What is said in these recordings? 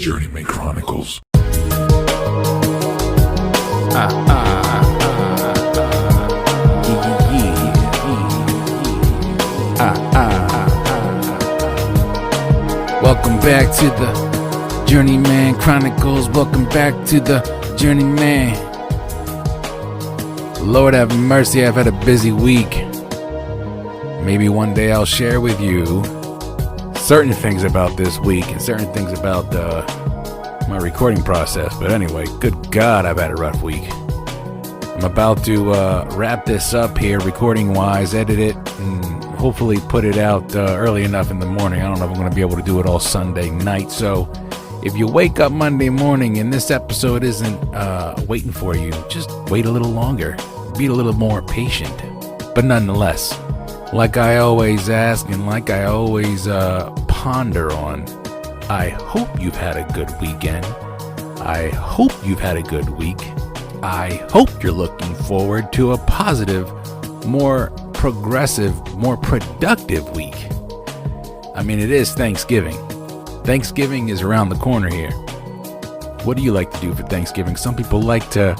Journeyman Chronicles. Welcome back to the Journeyman Chronicles. Welcome back to the Journeyman. Lord have mercy, I've had a busy week. Maybe one day I'll share with you certain things about this week and certain things about my recording process. But anyway, good God, I've had a rough week. I'm about to wrap this up here, recording-wise, edit it, and hopefully put it out early enough in the morning. I don't know if I'm going to be able to do it all Sunday night. So if you wake up Monday morning and this episode isn't waiting for you, just wait a little longer. Be a little more patient. But nonetheless, like I always ask and like I always ponder on, I hope you've had a good weekend. I hope you've had a good week. I hope you're looking forward to a positive, more progressive, more productive week. I mean, it is Thanksgiving. Thanksgiving is around the corner here. What do you like to do for Thanksgiving? Some people like to,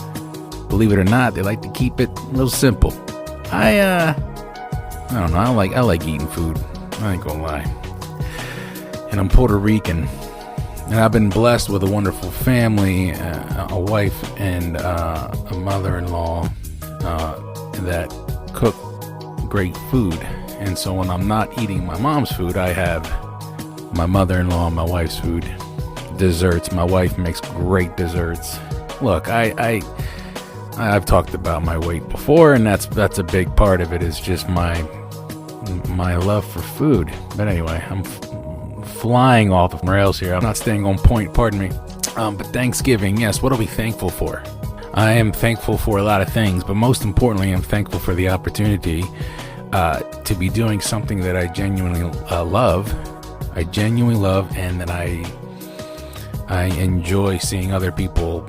believe it or not, they like to keep it a little simple. I don't know. I like eating food. I ain't gonna lie. And I'm Puerto Rican. And I've been blessed with a wonderful family, a wife and a mother-in-law that cook great food. And so when I'm not eating my mom's food, I have my mother-in-law and my wife's food. Desserts. My wife makes great desserts. Look, I've talked about my weight before, and that's a big part of it, is just my love for food. But anyway, I'm flying off the rails here. I'm not staying on point, pardon me. But Thanksgiving, yes, what are we thankful for? I am thankful for a lot of things, but most importantly, I'm thankful for the opportunity to be doing something that I genuinely love. I genuinely love, and that I enjoy seeing other people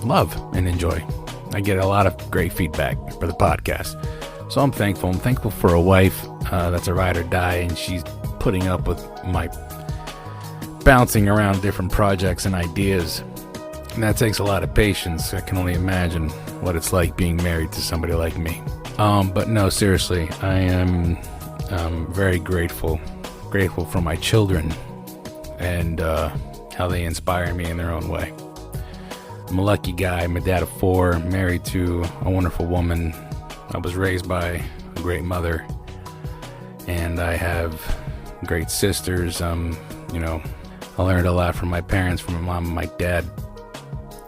love and enjoy. I get a lot of great feedback for the podcast. So I'm thankful. I'm thankful for a wife that's a ride or die, and she's putting up with my bouncing around different projects and ideas. And that takes a lot of patience. I can only imagine what it's like being married to somebody like me. But no, seriously, I am very grateful for my children and how they inspire me in their own way. I'm a lucky guy. I'm a dad of 4, married to a wonderful woman. I was raised by a great mother, and I have great sisters. I learned a lot from my parents, from my mom and my dad.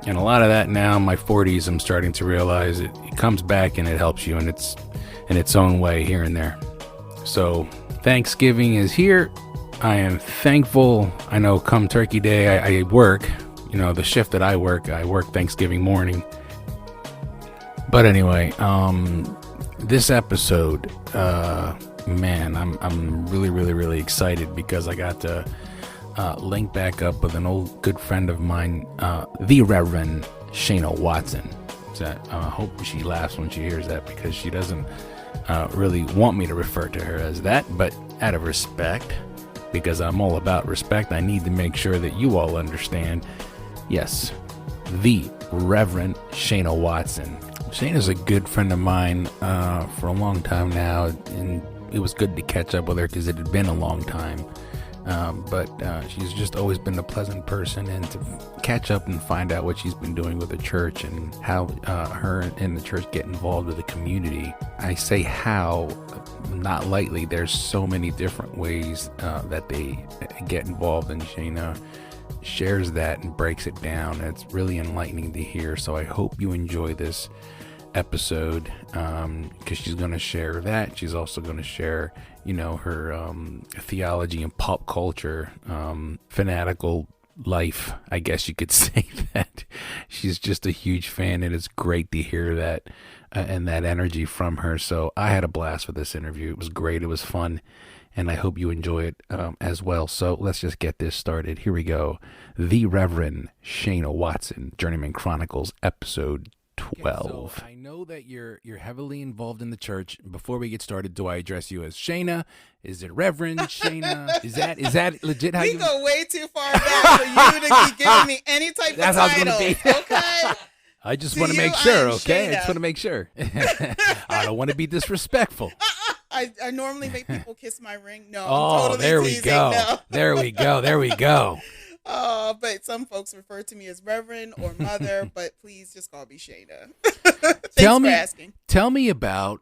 And a lot of that now in my 40s, I'm starting to realize it comes back and it helps you in its own way here and there. So Thanksgiving is here. I am thankful. I know come Turkey Day, I work. The shift that I work Thanksgiving morning. But anyway, this episode, man, I'm really, really, really excited because I got to link back up with an old good friend of mine, the Reverend Shayna Watson. I hope she laughs when she hears that, because she doesn't really want me to refer to her as that, but out of respect, because I'm all about respect, I need to make sure that you all understand. Yes, the Reverend Shayna Watson. Shayna's a good friend of mine for a long time now, and it was good to catch up with her because it had been a long time. But she's just always been a pleasant person, and to catch up and find out what she's been doing with the church and how her and the church get involved with the community. I say how, not lightly. There's so many different ways that they get involved, and Shayna shares that and breaks it down. It's really enlightening to hear. So I hope you enjoy this episode, because she's going to share that. She's also going to share, her theology and pop culture, fanatical life, I guess you could say that. She's just a huge fan, and it's great to hear that and that energy from her. So I had a blast with this interview. It was great. It was fun. And I hope you enjoy it as well. So let's just get this started. Here we go. The Reverend Shayna Watson, Journeyman Chronicles, episode 12. Okay, so I know that you're heavily involved in the church. Before we get started, do I address you as Shayna? Is it Reverend Shayna? Is that legit? How we go way too far back for you to be giving me any type of title. That's how it's gonna be. Okay. I just want to make sure. Okay, Shayna. I just want to make sure. I don't want to be disrespectful. I normally make people kiss my ring. No, I'm totally there we teasing. Go. No. There we go. There we go. But some folks refer to me as Reverend or Mother, but please just call me Shayna. Thanks for asking. Tell me about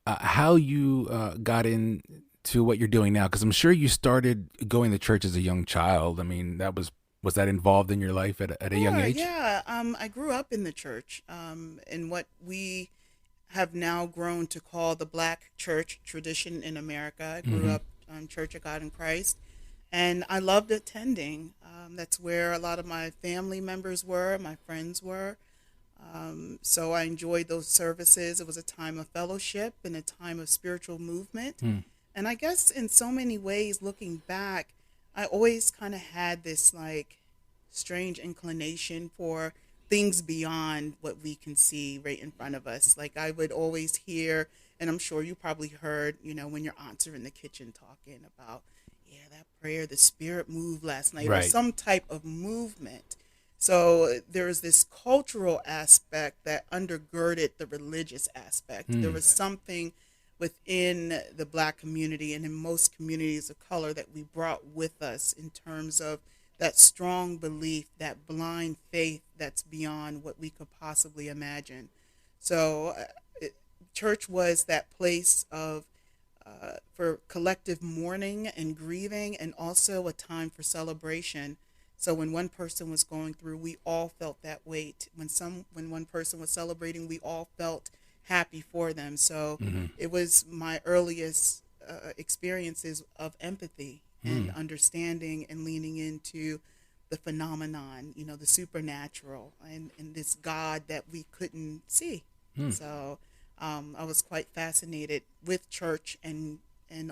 how you got into what you're doing now, because I'm sure you started going to church as a young child. I mean, was that involved in your life at a young age? Yeah, I grew up in the church, in what we have now grown to call the Black church tradition in America. I grew up on Church of God in Christ, and I loved attending. That's where a lot of my family members were, my friends were. So I enjoyed those services. It was a time of fellowship and a time of spiritual movement. And I guess in so many ways, looking back, I always kind of had this like strange inclination for things beyond what we can see right in front of us. Like I would always hear, and I'm sure you probably heard, when your aunts are in the kitchen talking about, that prayer, the Spirit moved last night, right, or some type of movement. So there's this cultural aspect that undergirded the religious aspect. There was something within the Black community and in most communities of color that we brought with us in terms of that strong belief, that blind faith that's beyond what we could possibly imagine. So church was that place of for collective mourning and grieving, and also a time for celebration. So when one person was going through, we all felt that weight. When one person was celebrating, we all felt happy for them. So it was my earliest experiences of empathy and understanding and leaning into the phenomenon, the supernatural and this God that we couldn't see. So I was quite fascinated with church and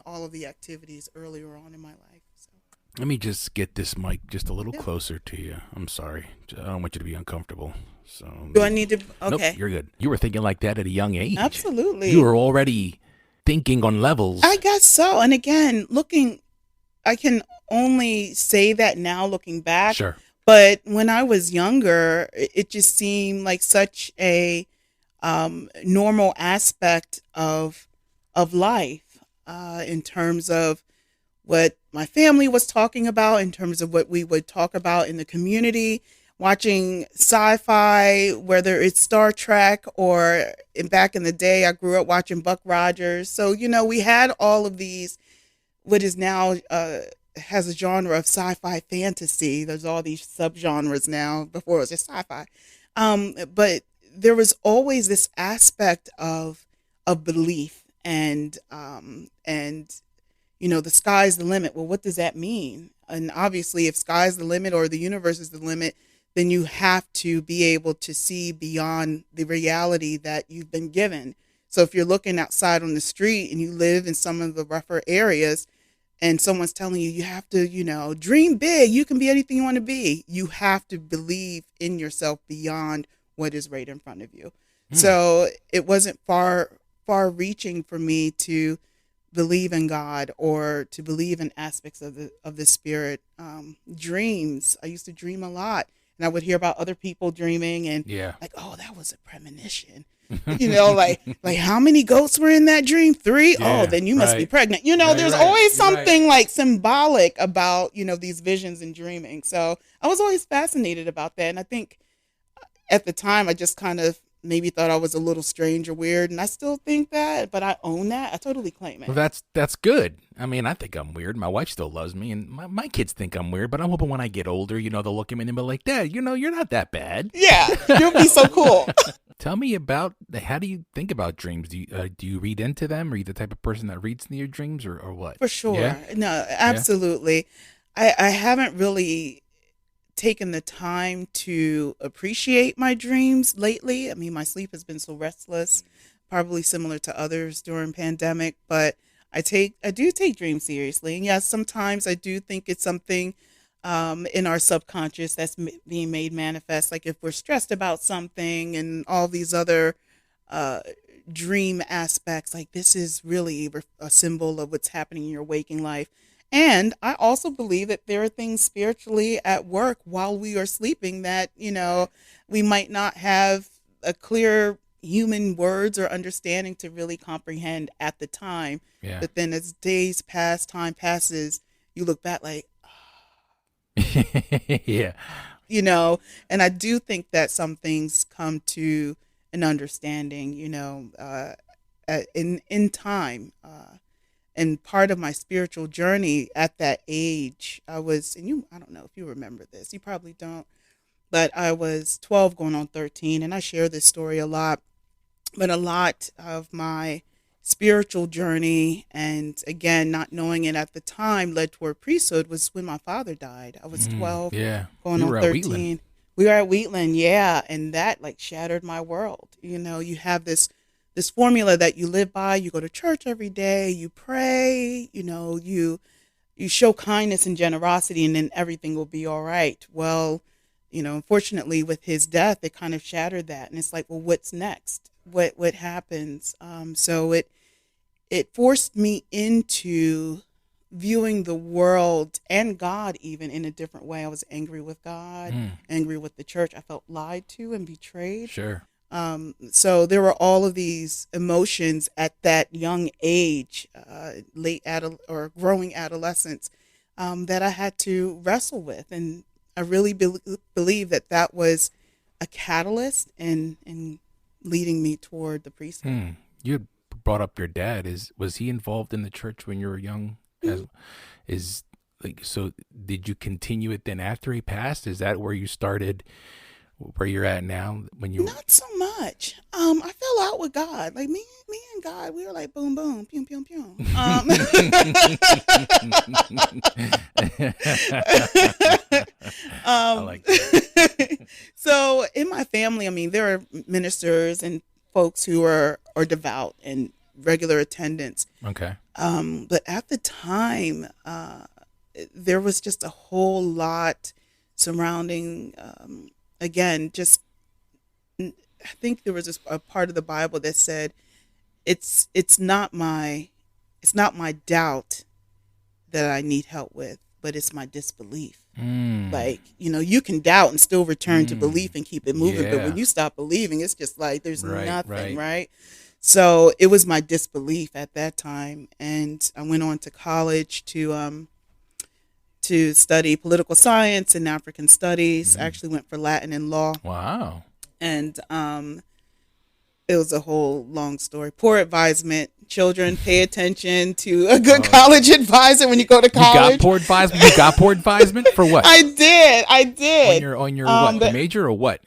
all of the activities earlier on in my life. So. Let me just get this mic just a little closer to you. I'm sorry. I don't want you to be uncomfortable. So do I need to? Okay. Nope, you're good. You were thinking like that at a young age. Absolutely. You were already thinking on levels. I guess so. And again, I can only say that now looking back. Sure. But when I was younger, it just seemed like such a normal aspect of life in terms of what my family was talking about, in terms of what we would talk about in the community, watching sci-fi, whether it's Star Trek or back in the day, I grew up watching Buck Rogers. So, we had all of these, what is now has a genre of sci-fi fantasy. There's all these subgenres now. Before it was just sci-fi. But there was always this aspect of belief and the sky's the limit. Well, what does that mean? And obviously, if sky's the limit or the universe is the limit, then you have to be able to see beyond the reality that you've been given. So if you're looking outside on the street and you live in some of the rougher areas and someone's telling you, you have to, dream big, you can be anything you want to be. You have to believe in yourself beyond what is right in front of you. So it wasn't far reaching for me to believe in God or to believe in aspects of the spirit. Dreams. I used to dream a lot, and I would hear about other people dreaming and like, oh, that was a premonition. Like how many goats were in that dream? 3. Yeah, oh, then you must be pregnant. There's always something like symbolic about, these visions and dreaming. So I was always fascinated about that. And I think at the time I just kind of maybe thought I was a little strange or weird, and I still think that, but I own that. I totally claim it. Well, that's good. I mean, I think I'm weird. My wife still loves me, and my kids think I'm weird, but I'm hoping when I get older, they'll look at me and be like, Dad, you're not that bad. Yeah, you'll be so cool. Tell me about, how do you think about dreams? Do you read into them? Are you the type of person that reads into your dreams or what? For sure. Yeah? No, absolutely. Yeah. I haven't really taken the time to appreciate my dreams lately. I mean, my sleep has been so restless, probably similar to others during pandemic, but I do take dreams seriously. And yes, sometimes I do think it's something in our subconscious that's being made manifest. Like if we're stressed about something and all these other uh, dream aspects, like this is really a symbol of what's happening in your waking life. And I also believe that there are things spiritually at work while we are sleeping that, we might not have a clear human words or understanding to really comprehend at the time. Yeah. But then as days pass, time passes, you look back like, Yeah. And I do think that some things come to an understanding, in time. And part of my spiritual journey at that age, I don't know if you remember this, you probably don't, but I was 12 going on 13, and I share this story a lot, but a lot of my spiritual journey, and again, not knowing it at the time, led toward priesthood was when my father died. I was 12 Yeah. going You on were at 13. We were at Wheatland, yeah, and that like shattered my world. You have this formula that you live by. You go to church every day, you pray, you show kindness and generosity, and then everything will be all right. Well, unfortunately with his death, it kind of shattered that. And it's like, well, what's next? What happens? So it forced me into viewing the world and God even in a different way. I was angry with God, angry with the church. I felt lied to and betrayed. Sure. So there were all of these emotions at that young age, or growing adolescence, that I had to wrestle with. And I really believe that was a catalyst in leading me toward the priesthood. You had brought up your dad. Was he involved in the church when you were young? So did you continue it then after he passed? Is that where you started, where you're at now? Not so much. I fell out with God. Like me and God, we were like boom, boom, pew, pew, pew. I like that. So in my family, I mean, there are ministers and folks who are devout and regular attendance. Okay. But at the time, there was just a whole lot surrounding, again, just, I think there was a part of the Bible that said, it's not my doubt that I need help with, but it's my disbelief. Like, you can doubt and still return to belief and keep it moving. But when you stop believing, it's just like, there's nothing, right? So it was my disbelief at that time. And I went on to college to study political science and African studies. I actually went for Latin and law. Wow. And it was a whole long story. Poor advisement. Children, pay attention to a good college advisor when you go to college. You got poor advisement? You got poor advisement for what? I did. On your what? The major or what?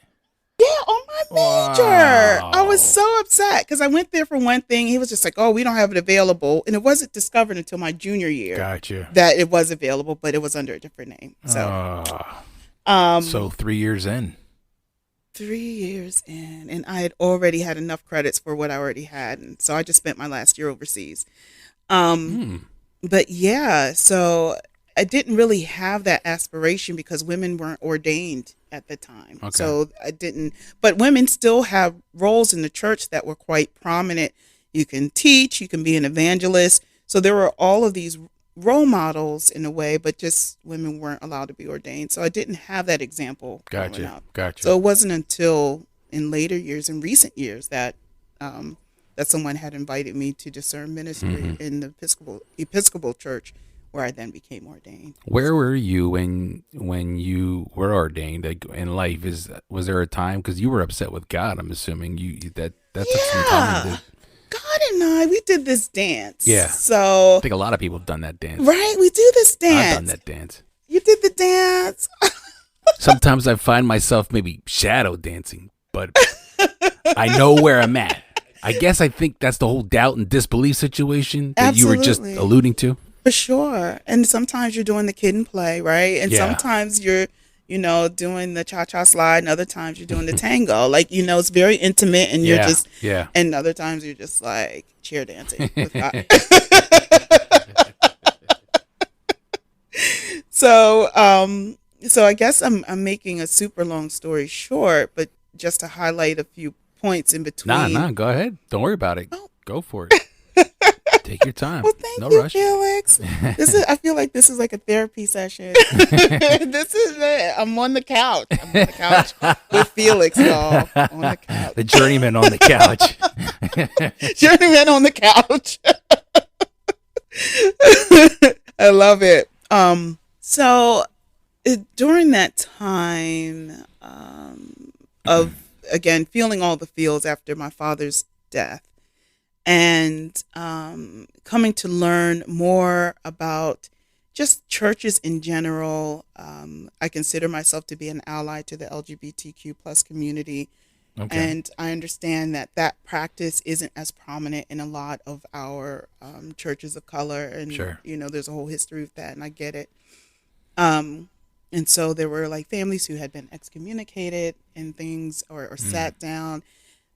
Yeah, on my major. Wow. I was so upset because I went there for one thing. He was just like, oh, we don't have it available. And it wasn't discovered until my junior year. Gotcha. That it was available, but it was under a different name. So, so 3 years in. 3 years in, and I had already had enough credits for what I already had, and so I just spent my last year overseas. But yeah, so I didn't really have that aspiration because women weren't ordained at the time. Okay. So I didn't, but women still have roles in the church that were quite prominent. You can teach, you can be an evangelist. So there were all of these role models in a way, but just women weren't allowed to be ordained. So I didn't have that example. Gotcha. So it wasn't until in later years, in recent years, that someone had invited me to discern ministry in the Episcopal Church, where I then became ordained. Where were you when you were ordained in life? Was there a time, because you were upset with God? I'm assuming that took some time. God and we did this dance. Yeah. So I think a lot of people have done that dance. Right, we do this dance. I've done that dance. You did the dance. Sometimes I find myself maybe shadow dancing, but I know where I'm at. I guess I think that's the whole doubt and disbelief situation that you were just alluding to. For sure. And sometimes you're doing the kid and play, right? And sometimes you're, doing the cha-cha slide, and other times you're doing the tango. Like, it's very intimate, and you're just, and other times you're just like cheer dancing with God. So, so I guess I'm making a super long story short, but just to highlight a few points in between. Nah, go ahead. Don't worry about it. Oh, Go for it. Take your time. well, thank No you, rush. Felix. This is. I feel like this is like a therapy session. This is it. I'm on the couch. I'm on the couch with Felix, y'all. On the couch. The journeyman on the couch. Journeyman on the couch. I love it. So during that time of again feeling all the feels after my father's death, and coming to learn more about just churches in general. I consider myself to be an ally to the LGBTQ plus community, Okay. and I understand that that practice isn't as prominent in a lot of our churches of color, and Sure. there's a whole history of that, and I get it. Um, and so there were like families who had been excommunicated and things, or sat down,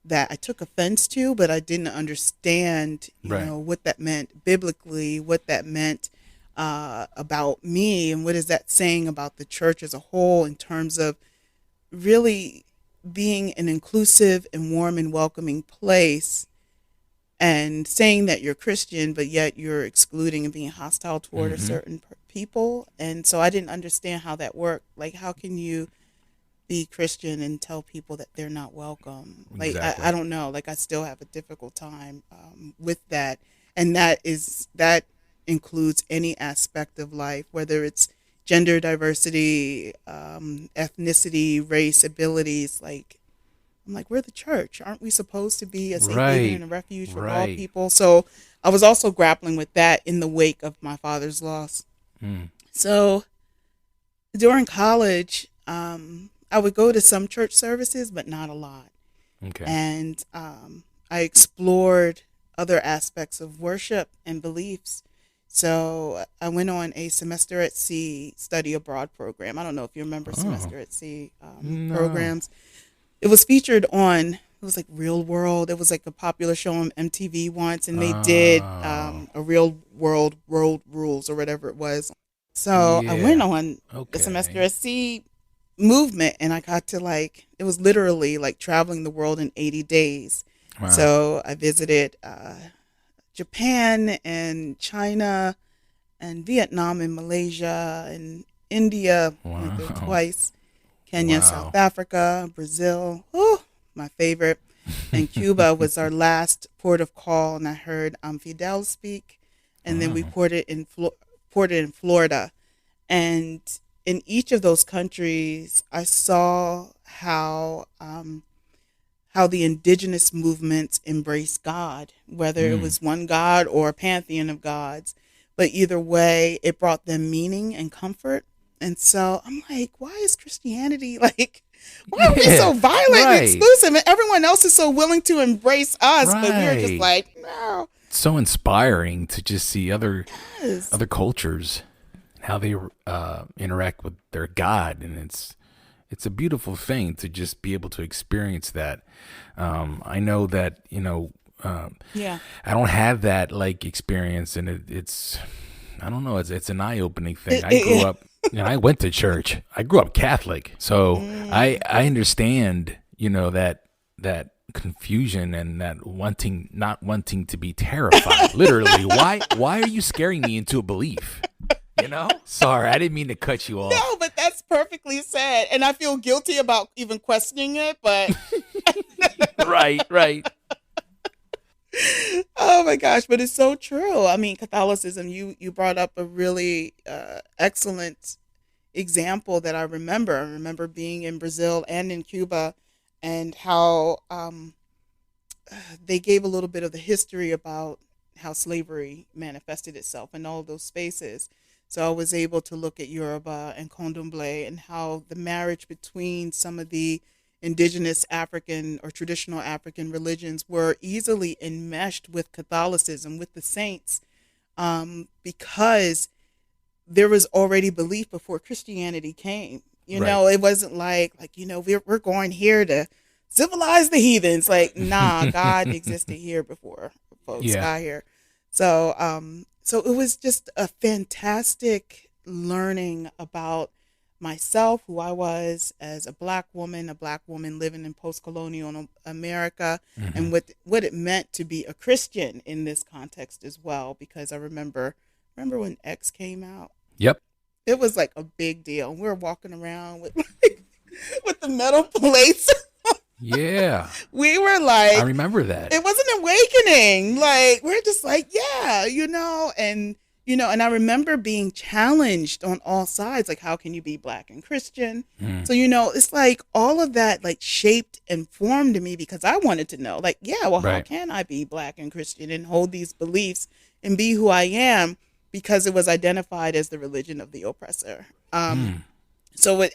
that I took offense to, but I didn't understand, Right. what that meant biblically, what that meant about me, and what is that saying about the church as a whole in terms of really being an inclusive and warm and welcoming place, and saying that you're Christian, but yet you're excluding and being hostile toward a Mm-hmm. certain people. And so I didn't understand how that worked. Like, how can you be Christian and tell people that they're not welcome? Like, Exactly. I don't know. Like, I still have a difficult time with that. And that includes any aspect of life, whether it's gender diversity, ethnicity, race, abilities. Like, I'm like, we're the church. Aren't we supposed to be a safe haven Right. and a refuge for all Right. people? So I was also grappling with that in the wake of my father's loss. Mm. So during college, I would go to some church services, but not a lot. Okay. And I explored other aspects of worship and beliefs. So I went on a semester at sea study abroad program. I don't know if you remember Oh. semester at sea No. programs. It was featured on, it was like Real World. It was like a popular show on MTV once, and they did Oh. a Real World Rules or whatever it was. So I went Yeah. on the semester Okay. at sea movement, and I got to like, it was literally like traveling the world in 80 days. Wow. So I visited Japan and China and Vietnam and Malaysia and India. Went there Wow. twice. Kenya, South Wow. Africa, Brazil. Oh, my favorite. And Cuba was our last port of call, and I heard Fidel speak, and then we Wow. poured it in Florida, and in each of those countries, I saw how the indigenous movements embrace God, whether it Mm. was one God or a pantheon of gods. But either way, it brought them meaning and comfort. And so I'm like, why is Christianity like, why are we so Yeah. violent and Right. exclusive? And everyone else is so willing to embrace us, but we're just Right. like, no. It's so inspiring to just see Yes. other cultures, how they interact with their God, and it's a beautiful thing to just be able to experience that. I know that Yeah. I don't have that like experience, and it's I don't know, it's an eye opening thing. I grew up, I went to church. I grew up Catholic, so I understand that confusion and that not wanting to be terrified. Literally, why are you scaring me into a belief? Sorry, I didn't mean to cut you off. No, but that's perfectly said. And I feel guilty about even questioning it, but Right. oh my gosh, but it's so true. I mean, Catholicism, you brought up a really excellent example that I remember. I remember being in Brazil and in Cuba, and how they gave a little bit of the history about how slavery manifested itself in all of those spaces. So I was able to look at Yoruba and Condomble, and how the marriage between some of the indigenous African or traditional African religions were easily enmeshed with Catholicism, with the saints, because there was already belief before Christianity came. Right. It wasn't like we're going here to civilize the heathens. Like, nah, God existed here before folks Yeah. got here. So it was just a fantastic learning about myself, who I was as a black woman living in post-colonial America, Mm-hmm. and what it meant to be a Christian in this context as well. Because I remember when X came out, Yep. it was like a big deal. We were walking around with with the metal plates. Yeah. We were I like, remember that. it was an awakening. Like, we're just like, yeah, and I remember being challenged on all sides. Like, how can you be black and Christian? Mm. So, it's like all of that like shaped and formed me because I wanted to know, like, yeah, well, how Right. can I be black and Christian and hold these beliefs and be who I am? Because it was identified as the religion of the oppressor. Mm. So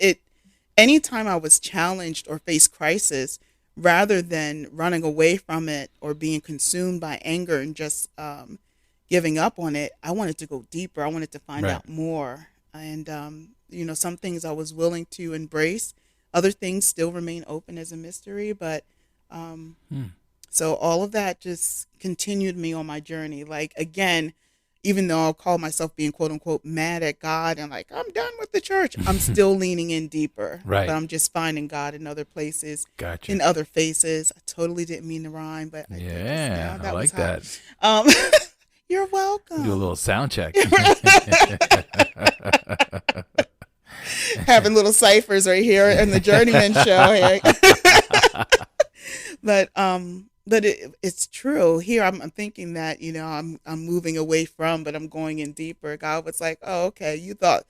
anytime I was challenged or faced crisis, rather than running away from it or being consumed by anger and just giving up on it, I wanted to go deeper. I wanted to find Right. out more. And, some things I was willing to embrace. Other things still remain open as a mystery. But Mm. so all of that just continued me on my journey. Like, again, even though I'll call myself being quote unquote mad at God and like, I'm done with the church, I'm still leaning in deeper. Right. But I'm just finding God in other places, Gotcha. in other faces. I totally didn't mean to rhyme, but Yeah, I like was hot. that. Um, you're welcome. Do a little sound check. Having little ciphers right here in the Journeyman show here. But it's true. Here I'm thinking that, I'm moving away from, but I'm going in deeper. God was like, oh, okay, you thought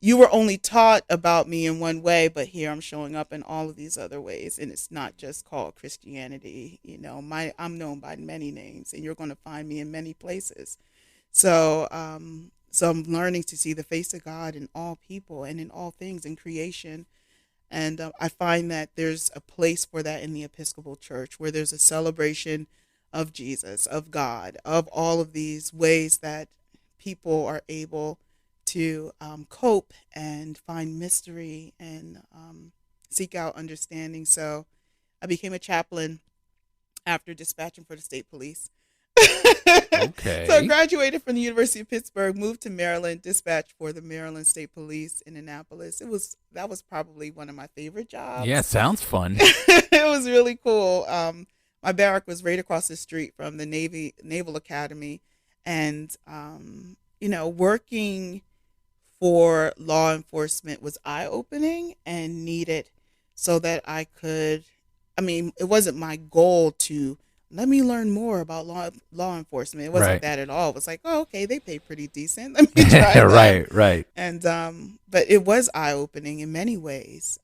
you were only taught about me in one way, but here I'm showing up in all of these other ways. And it's not just called Christianity. I'm known by many names, and you're going to find me in many places. So I'm learning to see the face of God in all people and in all things in creation. And I find that there's a place for that in the Episcopal Church, where there's a celebration of Jesus, of God, of all of these ways that people are able to cope and find mystery and seek out understanding. So I became a chaplain after dispatching for the state police. Okay. So I graduated from the University of Pittsburgh, moved to Maryland, dispatched for the Maryland State Police in Annapolis. That was probably one of my favorite jobs. Yeah, sounds fun. It was really cool. My barrack was right across the street from the Naval Academy, and working for law enforcement was eye-opening and needed, so that I could. I mean, it wasn't my goal to let me learn more about law enforcement. It wasn't Right. that at all. It was like, oh, okay, they pay pretty decent. Let me try that. Right. And but it was eye opening in many ways,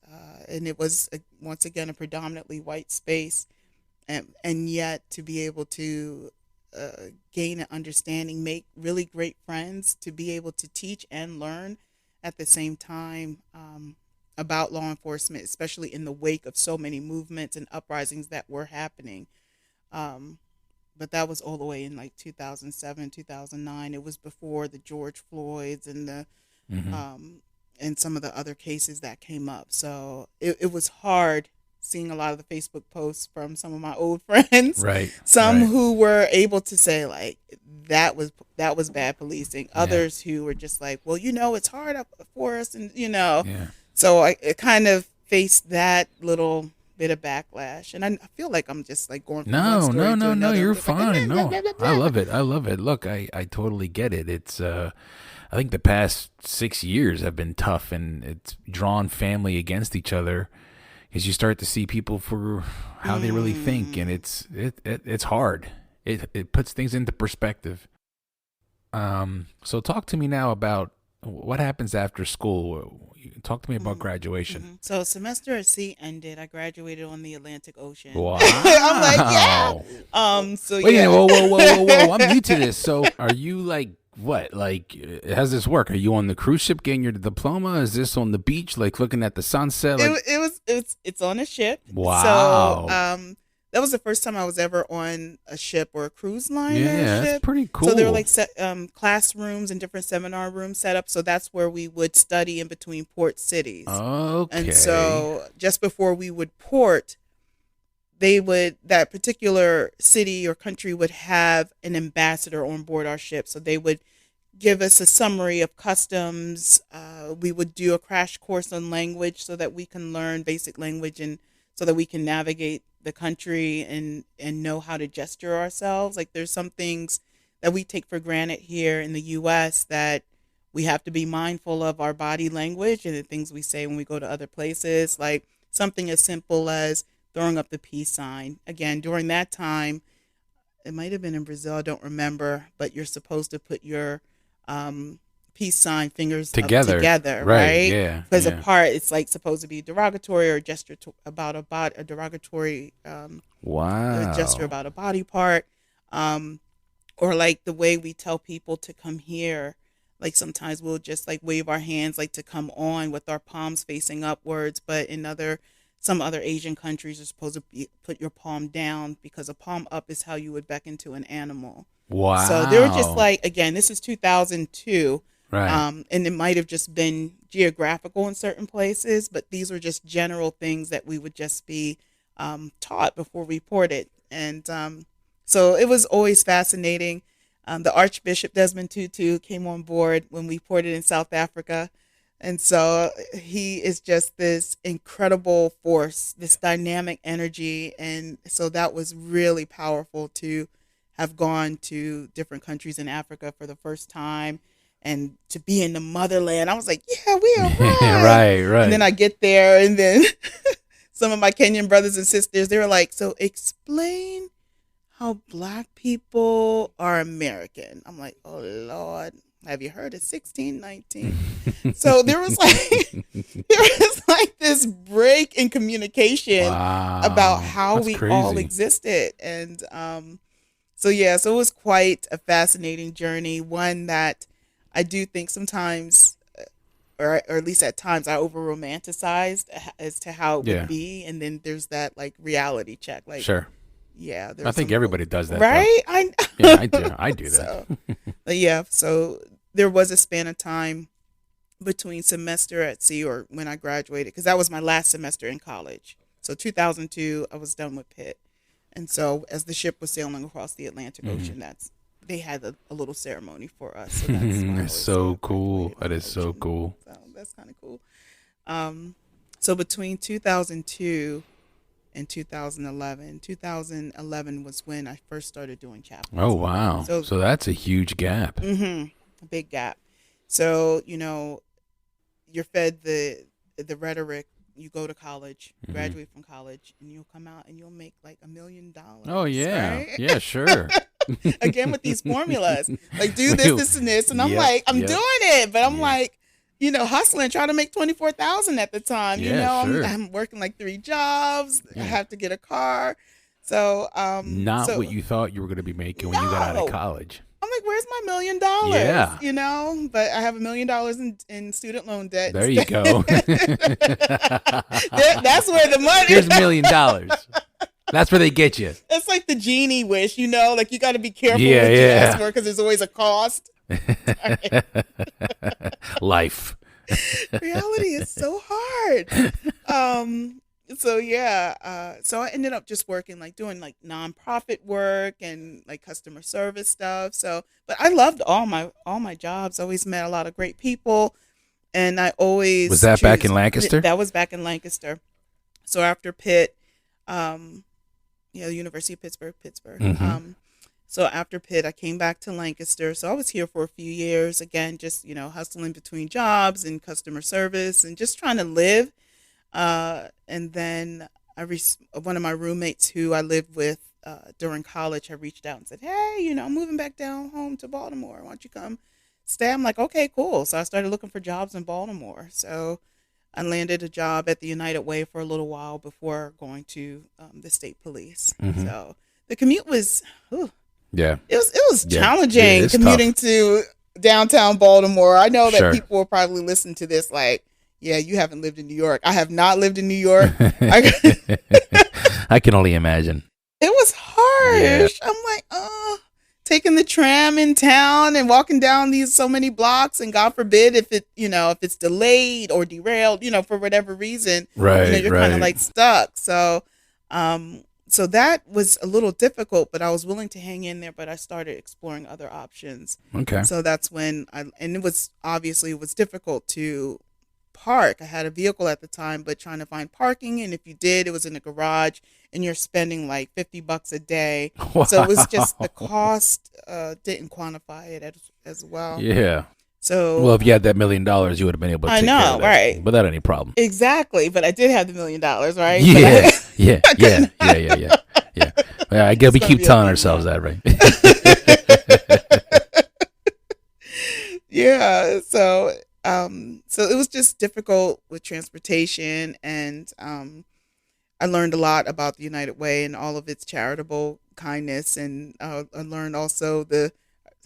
and it was once again a predominantly white space, and yet to be able to gain an understanding, make really great friends, to be able to teach and learn at the same time about law enforcement, especially in the wake of so many movements and uprisings that were happening. But that was all the way in like 2007, 2009. It was before the George Floyds and the Mm-hmm. and some of the other cases that came up. So it was hard seeing a lot of the Facebook posts from some of my old friends. Right. Some right. who were able to say like that was bad policing. Yeah. Others who were just like, well, it's hard up for us, and Yeah. So I kind of faced that little bit of backlash, and I feel like I'm just like going from one story to No. another. You're Just like, fine. No, I love it. Look, I totally get it. It's I think the past 6 years have been tough, and it's drawn family against each other, because you start to see people for how they really think, and it's hard. It puts things into perspective. So talk to me now about what happens after school. Talk to me about graduation. So semester at sea ended. I graduated on the Atlantic Ocean. Wow. I'm like, yeah. So Wait, yeah. whoa. I'm new to this. So are you like, what? Like, how does this work? Are you on the cruise ship getting your diploma? Is this on the beach, like looking at the sunset? Like, It's on a ship. Wow. So that was the first time I was ever on a ship or a cruise liner yeah, ship. that's pretty cool. So there were like classrooms and different seminar rooms set up. So that's where we would study in between port cities. Okay. And so just before we would port, that particular city or country would have an ambassador on board our ship. So they would give us a summary of customs. We would do a crash course on language so that we can learn basic language and so that we can navigate the country and know how to gesture ourselves. Like there's some things that we take for granted here in the U.S. that we have to be mindful of our body language and the things we say when we go to other places. Like something as simple as throwing up the peace sign. Again, during that time, it might have been in Brazil, I don't remember, but you're supposed to put your peace sign fingers together, right? Yeah. Because apart, it's like supposed to be derogatory or gesture about a derogatory gesture about a body part, or like the way we tell people to come here. Like sometimes we'll just like wave our hands like to come on with our palms facing upwards, but in some other Asian countries you're supposed to put your palm down because a palm up is how you would beckon to an animal. Wow. So they were just like, again, this is 2002. Right. And it might have just been geographical in certain places, but these were just general things that we would just be taught before we ported. And so it was always fascinating. The Archbishop Desmond Tutu came on board when we ported in South Africa. And so he is just this incredible force, this dynamic energy. And so that was really powerful to have gone to different countries in Africa for the first time and to be in the motherland. I was like, yeah, we are right. Right. And then I get there and then some of my Kenyan brothers and sisters, they were like, so explain how Black people are American. I'm like, oh, Lord. Have you heard of 1619? So there was like this break in communication about how we all existed. And so it was quite a fascinating journey, one that I do think sometimes, or at least at times, I over romanticized as to how it would be. And then there's that like reality check. Like, sure. Yeah. I think everybody does that. Right? I do that. So, but yeah, so there was a span of time between semester at sea or when I graduated, because that was my last semester in college. So 2002, I was done with Pitt. And so as the ship was sailing across the Atlantic Ocean, they had a little ceremony for us. So that's so cool. That is so cool. So that's kind of cool. So between 2002 and 2011 was when I first started doing chaplains. Oh, wow. So that's a huge gap. A big gap. So, you're fed the rhetoric. You go to college, graduate from college, and you'll come out and you'll make like $1 million. Oh, yeah. Right? Yeah, sure. Again, with these formulas. Like, do this, and this. And I'm like, I'm doing it. But I'm like, hustling, trying to make $24,000 at the time. Sure. I'm working like 3 jobs. I have to get a car. So, not what you thought you were going to be making when you got out of college. I'm like, where's my $1 million? Yeah. But I have $1 million in student loan debt. There you go. That's where the money. Here's $1 million. That's where they get you. It's like the genie wish, like you got to be careful what you ask for because there's always a cost. Life. Reality is so hard. So I ended up just working, like doing like nonprofit work and like customer service stuff. So, but I loved all my jobs. Always met a lot of great people, and I always was that back in Lancaster. That was back in Lancaster. So after Pitt, University of Pittsburgh. So after Pitt, I came back to Lancaster. So I was here for a few years. Again, just hustling between jobs and customer service and just trying to live. And then one of my roommates who I lived with during college had reached out and said, hey, I'm moving back down home to Baltimore. Why don't you come stay? I'm like, okay, cool. So I started looking for jobs in Baltimore. So I landed a job at the United Way for a little while before going to the state police. So the commute was, it was challenging commuting to downtown Baltimore. I know that people will probably listen to this like, yeah, you haven't lived in New York. I have not lived in New York. I can only imagine. It was harsh. I'm like, taking the tram in town and walking down these so many blocks, and God forbid if it's delayed or derailed, for whatever reason, right? You're kind of like stuck. So so that was a little difficult, but I was willing to hang in there, but I started exploring other options. Okay. So that's when and it was obviously it was difficult to park. I had a vehicle at the time, but trying to find parking, and if you did, it was in a garage, and you're spending like $50 a day. So it was just the Wow. cost didn't quantify it as well. Yeah. Well, So if you had that $1 million, you would have been able to I take care know, of that right? without any problem. Exactly, but I did have the $1 million, right? But Yeah. I, Yeah. I Yeah. couldn't. Yeah. Yeah. Yeah. Yeah. Well, I guess It's we gonna keep be a telling thing ourselves now. that, right? Yeah. So it was just difficult with transportation, and I learned a lot about the United Way and all of its charitable kindness, and I learned also the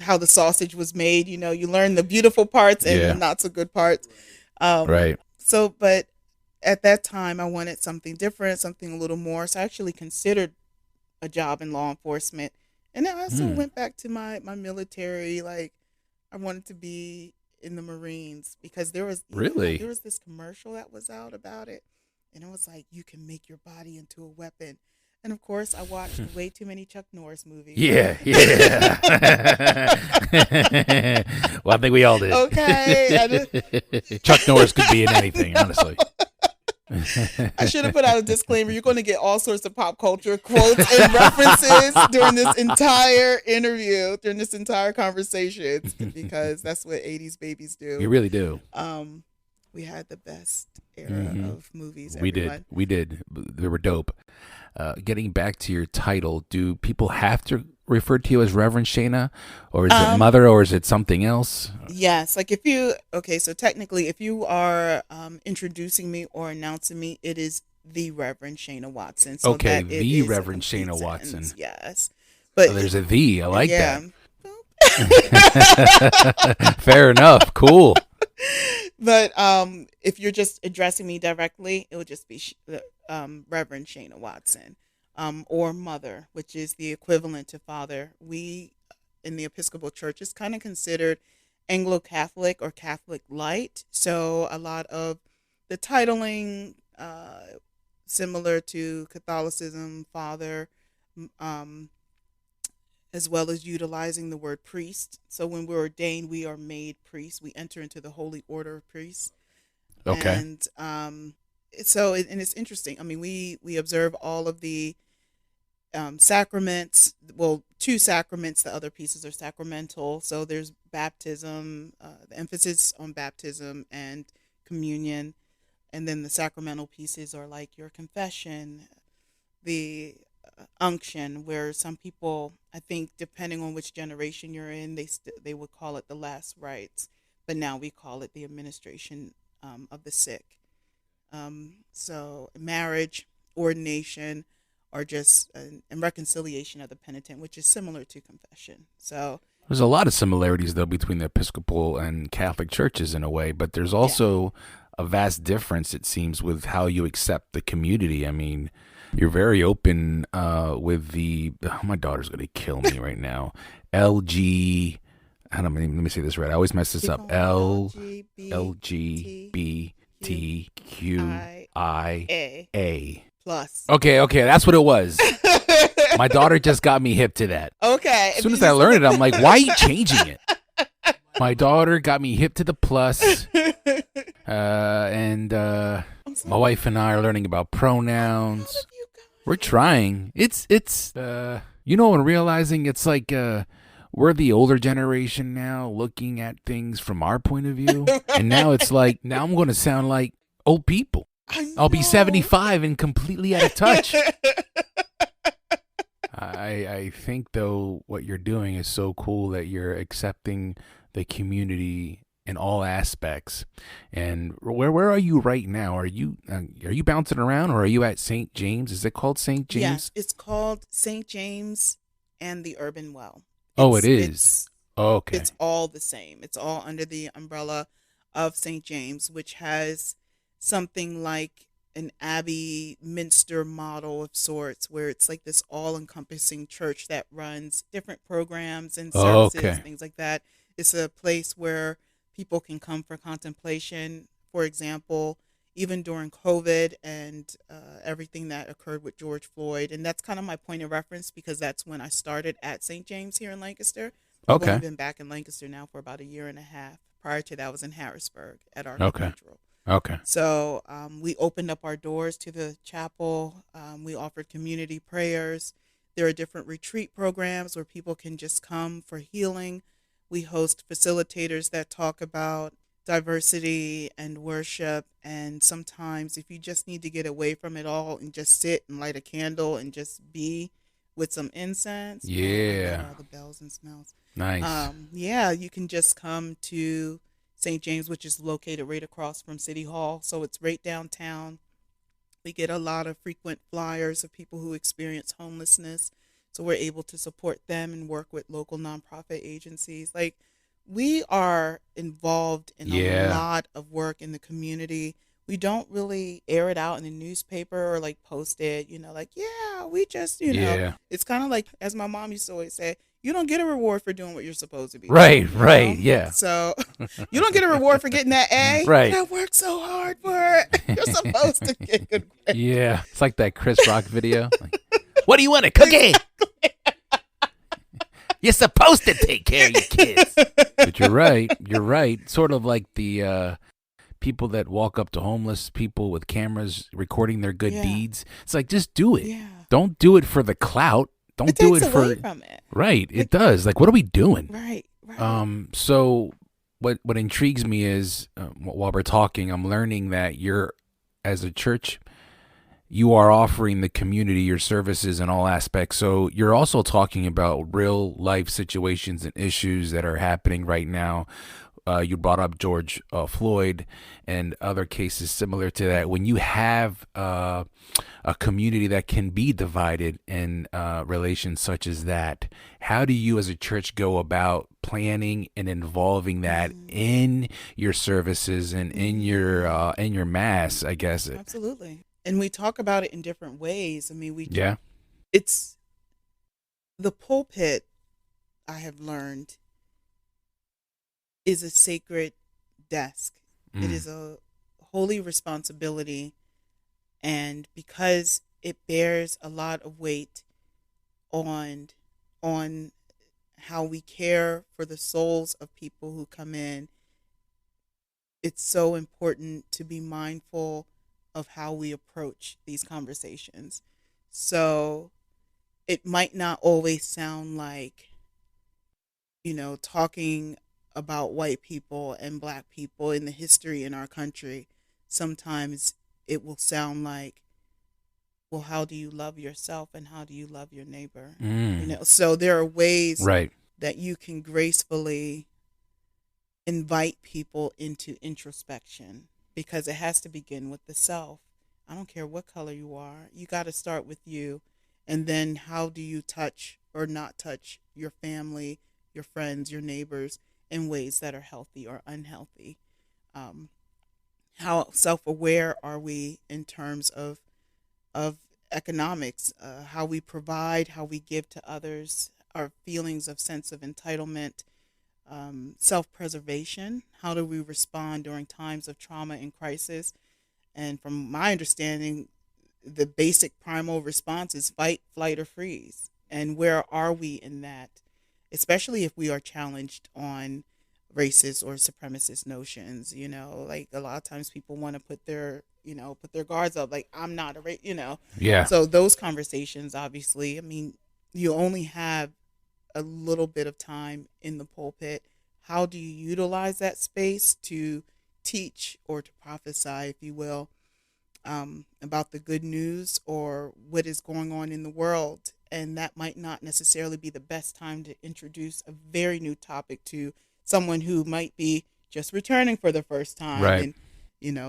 how the sausage was made. You know, you learn the beautiful parts and the Yeah. not so good parts. Right. But at that time, I wanted something different, something a little more. So I actually considered a job in law enforcement, and I also Hmm. went back to my military. Like I wanted to be in the Marines because there was Really? there was this commercial that was out about it, and it was like you can make your body into a weapon. And of course, I watched way too many Chuck Norris movies. Yeah. Yeah. Well, I think we all did. Okay, Chuck Norris could be in anything, honestly. I should have put out a disclaimer. You're going to get all sorts of pop culture quotes and references during this entire interview, during this entire conversation, because that's what 80s babies You do. really do. Um, we had the best era Hmm. of movies, We did. everyone. We did. They were dope. Getting back to your title, do people have to refer to you as Reverend Shayna, or is it Um, mother, or is it something else? yes, like if you, okay, so technically, if you are introducing me or announcing me, it is the Reverend Shayna Watson, so Okay, that it the is a Reverend complete Shayna sentence. Watson. Yes, Oh, but there's a the. I like yeah. that. Fair enough. Cool. But if you're just addressing me directly, it would just be Reverend Shayna Watson, or Mother, which is the equivalent to Father. We in the Episcopal Church is kind of considered Anglo Catholic or Catholic light, so a lot of the titling, similar to Catholicism, Father, um, as well as utilizing the word priest. So when we're ordained, we are made priests. We enter into the holy order of priests, Okay. and and it's interesting. I mean, we observe all of the sacraments. Well, two sacraments. The other pieces are sacramental. So there's baptism, the emphasis on baptism and communion, and then the sacramental pieces are like your confession, the unction, where some people, I think, depending on which generation you're in, they would call it the last rites, but now we call it the administration of the sick. So marriage, ordination, or just and reconciliation of the penitent, which is similar to confession. So There's a lot of similarities, though, between the Episcopal and Catholic churches in a way, but there's yeah, also a vast difference, it seems, with how you accept the community. I mean, you're very open with the. Oh, my daughter's going to kill me right now. LG. I don't know, let me say this right. I always mess this keep up. going. LGBTQIA. Plus. Okay, that's what it was. My daughter just got me hip to that. Okay. As soon as I learned it, I'm like, why are you changing it? My daughter got me hip to the plus, and I'm my sorry. wife and I are learning about How pronouns. have you We're gotten trying. It's and realizing it's like we're the older generation now, looking at things from our point of view, here? and now it's like now I'm going to sound like old people. I I'll be know. 75 and completely out of touch. I think though what you're doing is so cool that you're accepting the community in all aspects. And where are you right now? Are you bouncing around, or are you at St. James? Is it called St. Yes, James? it's called St. James and the Urban Well. Oh, it It's is. it's Okay. it's all the same. It's all under the umbrella of St. James, which has something like an abbey minster model of sorts, where it's like this all-encompassing church that runs different programs and services, Okay. things like that. It's a place where people can come for contemplation. For example, even during COVID and everything that occurred with George Floyd. And that's kind of my point of reference because that's when I started at St. James here in Lancaster. I've only Okay. been back in Lancaster now for about a year and a half. Prior to that, I was in Harrisburg at our Okay. cathedral. Okay. So we opened up our doors to the chapel. We offered community prayers. There are different retreat programs where people can just come for healing. We host facilitators that talk about diversity and worship. And sometimes, if you just need to get away from it all and just sit and light a candle and just be with some incense, oh, I love Yeah. all the bells and smells. Nice. Yeah, you can just come to St. James, which is located right across from City Hall. So it's right downtown. We get a lot of frequent flyers of people who experience homelessness. So we're able to support them and work with local nonprofit agencies. Like, we are involved in a Yeah. lot of work in the community. We don't really air it out in the newspaper or like post it, like, yeah, we just, Yeah. it's kind of like, as my mom used to always say, you don't get a reward for doing what you're supposed to be Right. doing, Right. Yeah. So you don't get a reward for getting that A. Right. I worked so hard for it. You're supposed to get good grades. Yeah. It's like that Chris Rock video. Like, what do you want, a cookie? You're supposed to take care of your kids. But you're right. You're right. Sort of like the people that walk up to homeless people with cameras recording their good Yeah. deeds. It's like, just do it. Yeah. Don't do it for the clout. Don't It do takes it for away from it. Right. It does. Like, what are we doing? Right. Right. So what intrigues me is while we're talking, I'm learning that you're, as a church, you are offering the community your services in all aspects. So you're also talking about real life situations and issues that are happening right now. You brought up George Floyd and other cases similar to that. When you have a community that can be divided in relations such as that, how do you as a church go about planning and involving that in your services and in your mass, I guess? Absolutely. And we talk about it in different ways. I mean, Yeah. it's the pulpit, I have learned, is a sacred desk. It is a holy responsibility. And because it bears a lot of weight on how we care for the souls of people who come in, it's so important to be mindful of how we approach these conversations. So it might not always sound like, talking about white people and black people in the history in our country. Sometimes it will sound like, well, how do you love yourself and how do you love your neighbor? So there are ways Right. that you can gracefully invite people into introspection, because it has to begin with the self. I don't care what color you are. You got to start with you. And then how do you touch or not touch your family, your friends, your neighbors in ways that are healthy or unhealthy? How self-aware are we in terms of economics, how we provide, how we give to others, our feelings of sense of entitlement, self-preservation. How do we respond during times of trauma and crisis? And from my understanding, the basic primal response is fight, flight, or freeze. And where are we in that? Especially if we are challenged on racist or supremacist notions, like a lot of times people want to put their guards up, like, I'm not a Yeah. So those conversations, obviously, I mean, you only have a little bit of time in the pulpit. How do you utilize that space to teach or to prophesy, if you will, about the good news or what is going on in the world? And that might not necessarily be the best time to introduce a very new topic to someone who might be just returning for the first time. Right. And,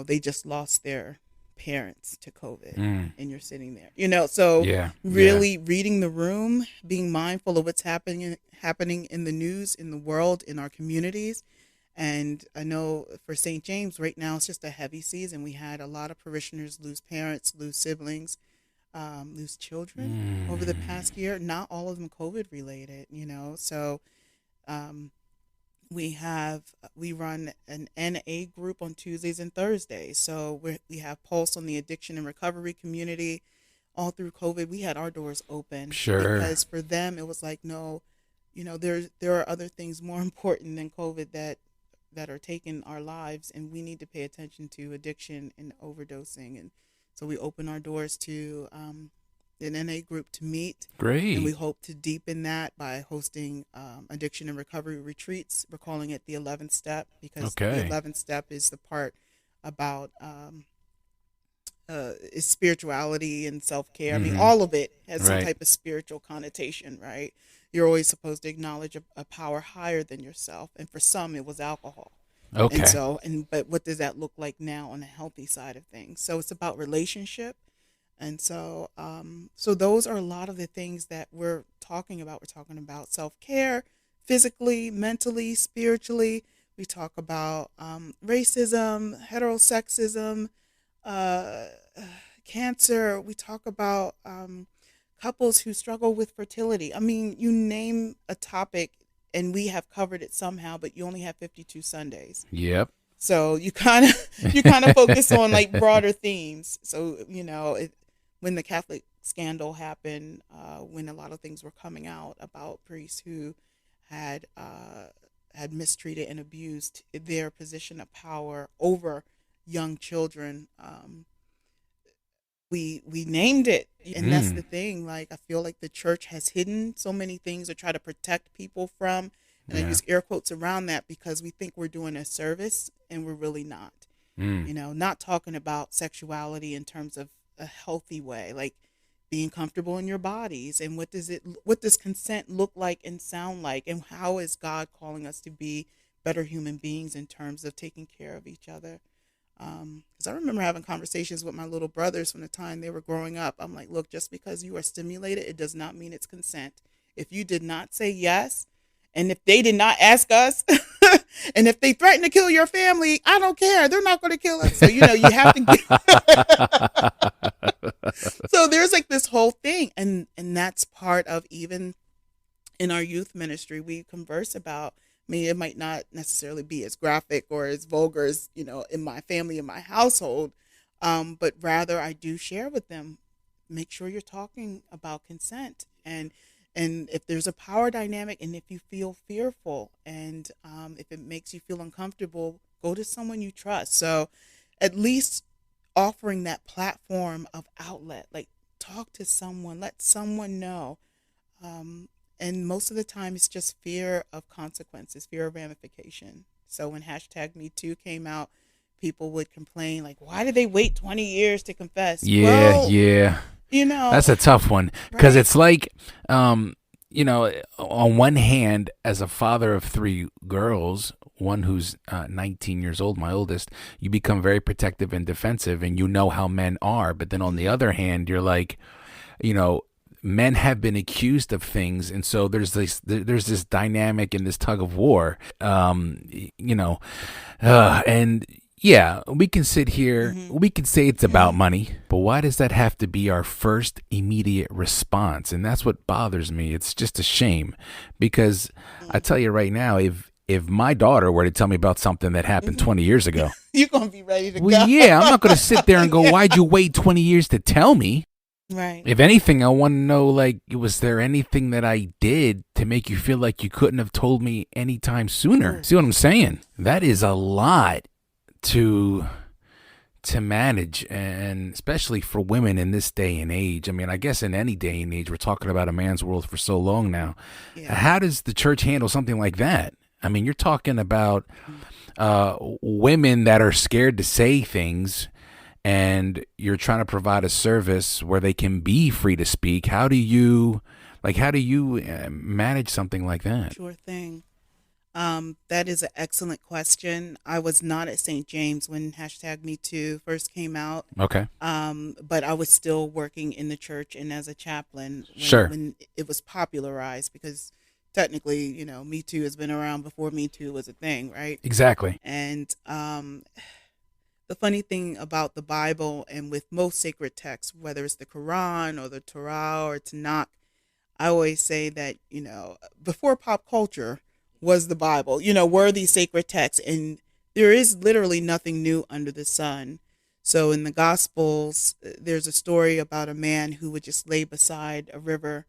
they just lost their parents to COVID and you're sitting there, so really reading the room, being mindful of what's happening in the news, in the world, in our communities. And I know for St. James right now, it's just a heavy season. We had a lot of parishioners lose parents, lose siblings, lose children over the past year. Not all of them COVID related, so We run an NA group on Tuesdays and Thursdays. So we have Pulse on the addiction and recovery community. All through COVID, we had our doors open Sure. because for them it was like, no, there are other things more important than COVID that are taking our lives, and we need to pay attention to addiction and overdosing. And so we open our doors to an NA group to meet, and we Great. hope to deepen that by hosting addiction and recovery retreats. We're calling it the 11th step because the Okay. 11th step is the part about is spirituality and self-care. I mean, Mm-hmm. all of it has some Right. type of spiritual connotation, right? You're always supposed to acknowledge a power higher than yourself, and for some it was alcohol. And Okay. so, but what does that look like now on the healthy side of things? So it's about relationship. And so, so those are a lot of the things that we're talking about. We're talking about self-care, physically, mentally, spiritually. We talk about racism, heterosexism, uh, cancer. We talk about couples who struggle with fertility. I mean, you name a topic and we have covered it somehow, but you only have 52 Sundays. Yep. So you kind of focus on like broader themes. So, when the Catholic scandal happened, when a lot of things were coming out about priests who had had mistreated and abused their position of power over young children, we named it. And that's Mm. the thing. Like, I feel like the church has hidden so many things to try to protect people from, and I Yeah. use air quotes around that because we think we're doing a service and we're really not. Mm. Not talking about sexuality in terms of a healthy way, like being comfortable in your bodies, and what does consent look like and sound like, and how is God calling us to be better human beings in terms of taking care of each other. Because I remember having conversations with my little brothers from the time they were growing up. I'm like, look, just because you are stimulated, it does not mean it's consent. If you did not say yes, and if they did not ask us, and if they threaten to kill your family, I don't care. They're not going to kill us. So, you have to get. So there's like this whole thing. And that's part of, even in our youth ministry, we converse about. I mean, it might not necessarily be as graphic or as vulgar as, in my family, in my household, but rather I do share with them, make sure you're talking about consent, and if there's a power dynamic, and if you feel fearful, and if it makes you feel uncomfortable, go to someone you trust. So at least offering that platform of outlet, like talk to someone, let someone know. Um, and most of the time, it's just fear of consequences, fear of ramification. So when hashtag Me Too came out, people would complain, like, why did they wait 20 years to confess? Yeah. Well, Yeah. you know, That's a tough one because right? it's like, on one hand, as a father of three girls, one who's 19 years old, my oldest, you become very protective and defensive, and you know how men are. But then on the other hand, you're like, you know, men have been accused of things, and so there's this dynamic and this tug of war. And yeah, we can sit here, Mm-hmm. we can say it's about money, but why does that have to be our first immediate response? And that's what bothers me. It's just a shame because I tell you right now, if my daughter were to tell me about something that happened 20 years ago, You're going to be ready to well, go. yeah, I'm not going to sit there and go, why'd you wait 20 years to tell me? Right. If anything, I want to know, like, was there anything that I did to make you feel like you couldn't have told me anytime sooner? Sure. See what I'm saying? That is a lot to manage, and especially for women in this day and age. I mean, I guess in any day and age, we're talking about a man's world for so long now. Yeah. How does the church handle something like that? I mean, you're talking about women that are scared to say things, and you're trying to provide a service where they can be free to speak. How do you manage something like that? Sure thing. That is an excellent question. I was not at St. James when hashtag Me Too first came out, Okay. but I was still working in the church and as a chaplain Sure. when it was popularized, because technically, Me Too has been around before Me Too was a thing, right? Exactly. And the funny thing about the Bible, and with most sacred texts, whether it's the Quran or the Torah or Tanakh, I always say that, before pop culture, was the Bible, were these sacred texts. And there is literally nothing new under the sun. So in the Gospels, there's a story about a man who would just lay beside a river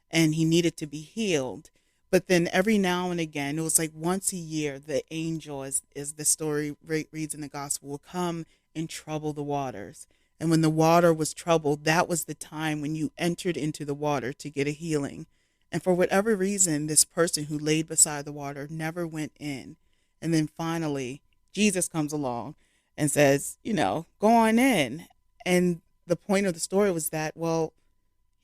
and he needed to be healed. But then every now and again, it was like once a year, the angel, as the story reads in the Gospel, will come and trouble the waters. And when the water was troubled, that was the time when you entered into the water to get a healing. And for whatever reason, this person who laid beside the water never went in. And then finally, Jesus comes along and says, go on in. And the point of the story was that, well,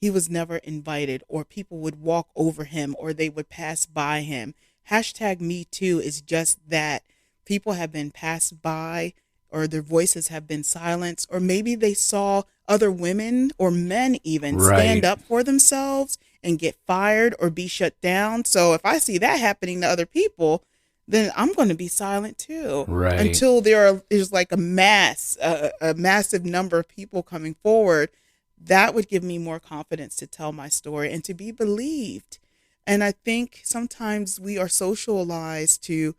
he was never invited, or people would walk over him, or they would pass by him. Hashtag Me Too is just that. People have been passed by, or their voices have been silenced, or maybe they saw other women or men even stand up for themselves and get fired or be shut down. So if I see that happening to other people, then I'm going to be silent too. Right. Until there's like a massive number of people coming forward. That would give me more confidence to tell my story and to be believed. And I think sometimes we are socialized to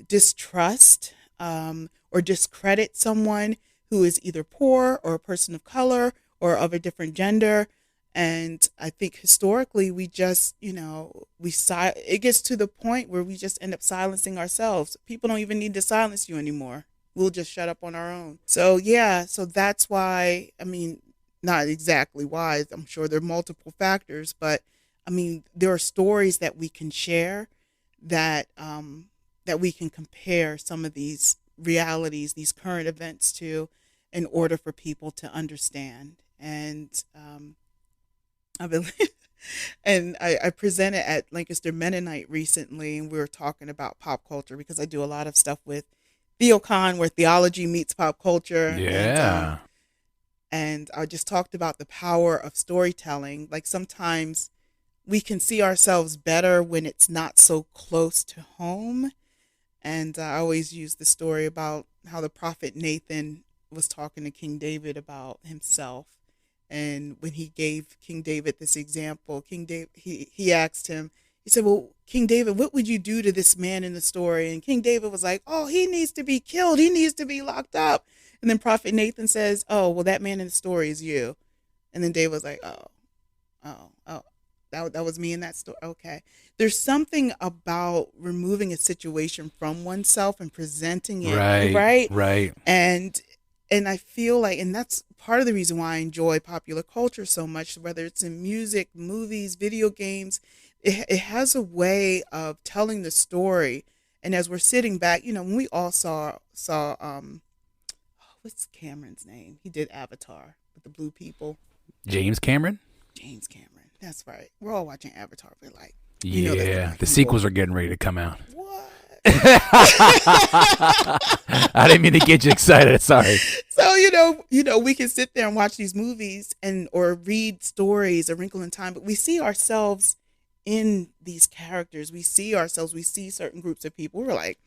distrust or discredit someone who is either poor or a person of color or of a different gender. And I think historically we just, it gets to the point where we just end up silencing ourselves. People don't even need to silence you anymore. We'll just shut up on our own. So so that's why, not exactly why, I'm sure there are multiple factors, but there are stories that we can share that we can compare some of these realities, these current events to, in order for people to understand. And I presented at Lancaster Mennonite recently, and we were talking about pop culture because I do a lot of stuff with TheoCon where theology meets pop culture. Yeah. And I just talked about the power of storytelling. Like sometimes we can see ourselves better when it's not so close to home. And I always use the story about how the prophet Nathan was talking to King David about himself. And when he gave King David this example, King David, he asked him, he said, well, King David, what would you do to this man in the story? And King David was like, oh, he needs to be killed. He needs to be locked up. And then Prophet Nathan says, oh, well, that man in the story is you. And then David was like, oh, that was me in that story. Okay. There's something about removing a situation from oneself and presenting it. Right. And I feel like, and that's part of the reason why I enjoy popular culture so much, whether it's in music, movies, video games, it has a way of telling the story. And as we're sitting back, when we all saw what's Cameron's name? He did Avatar with the blue people. James Cameron. That's right. We're all watching Avatar. We're like, the sequels are getting ready to come out. What? I didn't mean to get you excited. Sorry. So, we can sit there and watch these movies or read stories, A Wrinkle in Time, but we see ourselves in these characters. We see certain groups of people. We're like,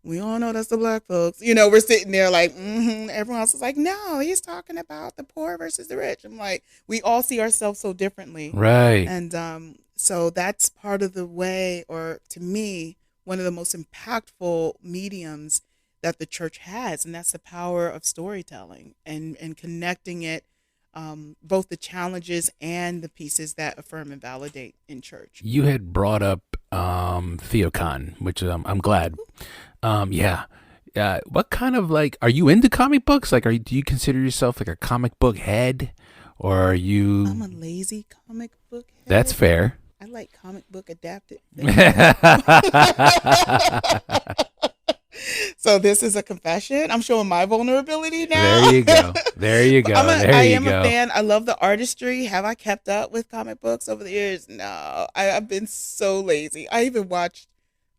we all know that's the black folks. We're sitting there like, everyone else is like, no, he's talking about the poor versus the rich. I'm like, we all see ourselves so differently. Right. And so that's part of the way, or to me, one of the most impactful mediums that the church has. And that's the power of storytelling and connecting it, both the challenges and the pieces that affirm and validate in church. You had brought up TheoCon, which I'm glad. What kind of are you into comic books? Do you consider yourself like a comic book head, or are you? I'm a lazy comic book head. That's fair. I like comic book adapted. So this is a confession. I'm showing my vulnerability now. There you go. I am a fan. I love the artistry. Have I kept up with comic books over the years? No, I've been so lazy. I even watched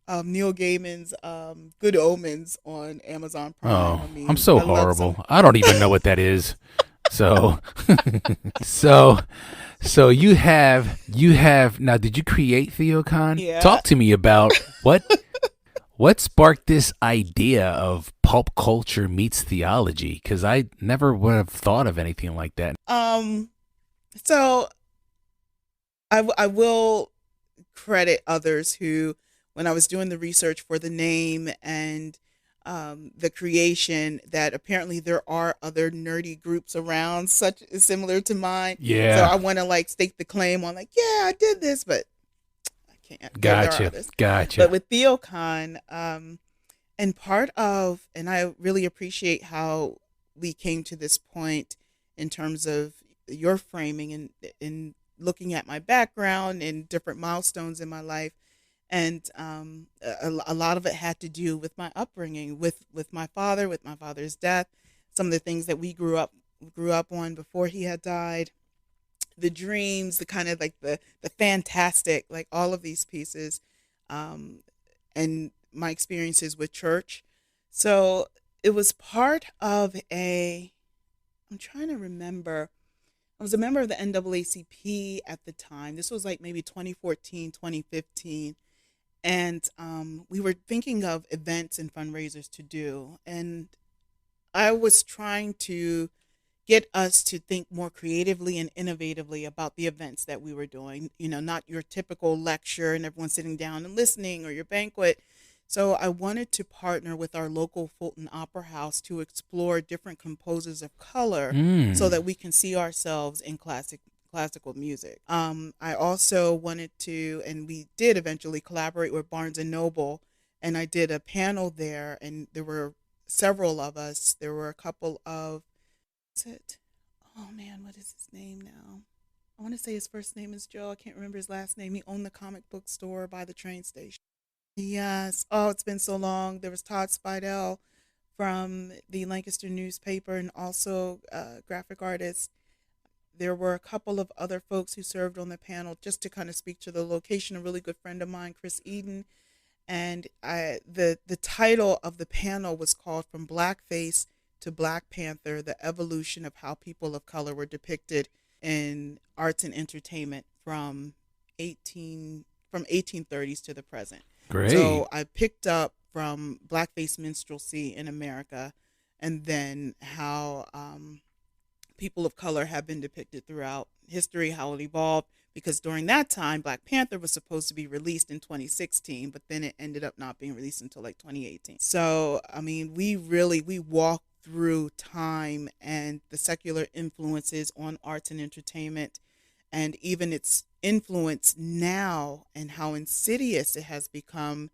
Neil Gaiman's Good Omens on Amazon Prime. Oh, I'm so horrible. I don't even know what that is. So you have now. Did you create TheoCon? Yeah. Talk to me about what sparked this idea of pulp culture meets theology? Because I never would have thought of anything like that. So I will credit others who when I was doing the research for the name and the creation, that apparently there are other nerdy groups around such similar to mine. So Yeah. I want to like stake the claim on like, yeah, I did this, but I can't. There are Gotcha. others. But Gotcha. with TheoCon, and part of, and I really appreciate how we came to this point in terms of your framing and in looking at my background and different milestones in my life. And a lot of it had to do with my upbringing, with my father's death, some of the things that we grew up on before he had died, the dreams, the kind of like the fantastic, like all of these pieces, um, and my experiences with church. So it was part of a. I'm trying to remember. I was a member of the NAACP at the time. This was like maybe 2014, 2015. And we were thinking of events and fundraisers to do. And I was trying to get us to think more creatively and innovatively about the events that we were doing. Not your typical lecture and everyone sitting down and listening, or your banquet. So I wanted to partner with our local Fulton Opera House to explore different composers of color so Mm. that we can see ourselves in classical music. I also wanted to, and we did eventually collaborate with Barnes and Noble, and I did a panel there, and there were several of us. There were a couple of, what's it? Oh man, what is his name now? I want to say his first name is Joe. I can't remember his last name. He owned the comic book store by the train station. Yes. Oh, it's been so long. There was Todd Spidell from the Lancaster newspaper, and also graphic artist. There were a couple of other folks who served on the panel just to kind of speak to the location. A really good friend of mine, Chris Eden, and the title of the panel was called "From Blackface to Black Panther: The Evolution of How People of Color Were Depicted in Arts and Entertainment from 1830s to the present." Great. So I picked up from blackface minstrelsy in America, and then how people of color have been depicted throughout history, how it evolved. Because during that time, Black Panther was supposed to be released in 2016, but then it ended up not being released until like 2018. So, I mean, we walked through time and the secular influences on arts and entertainment, and even its influence now, and how insidious it has become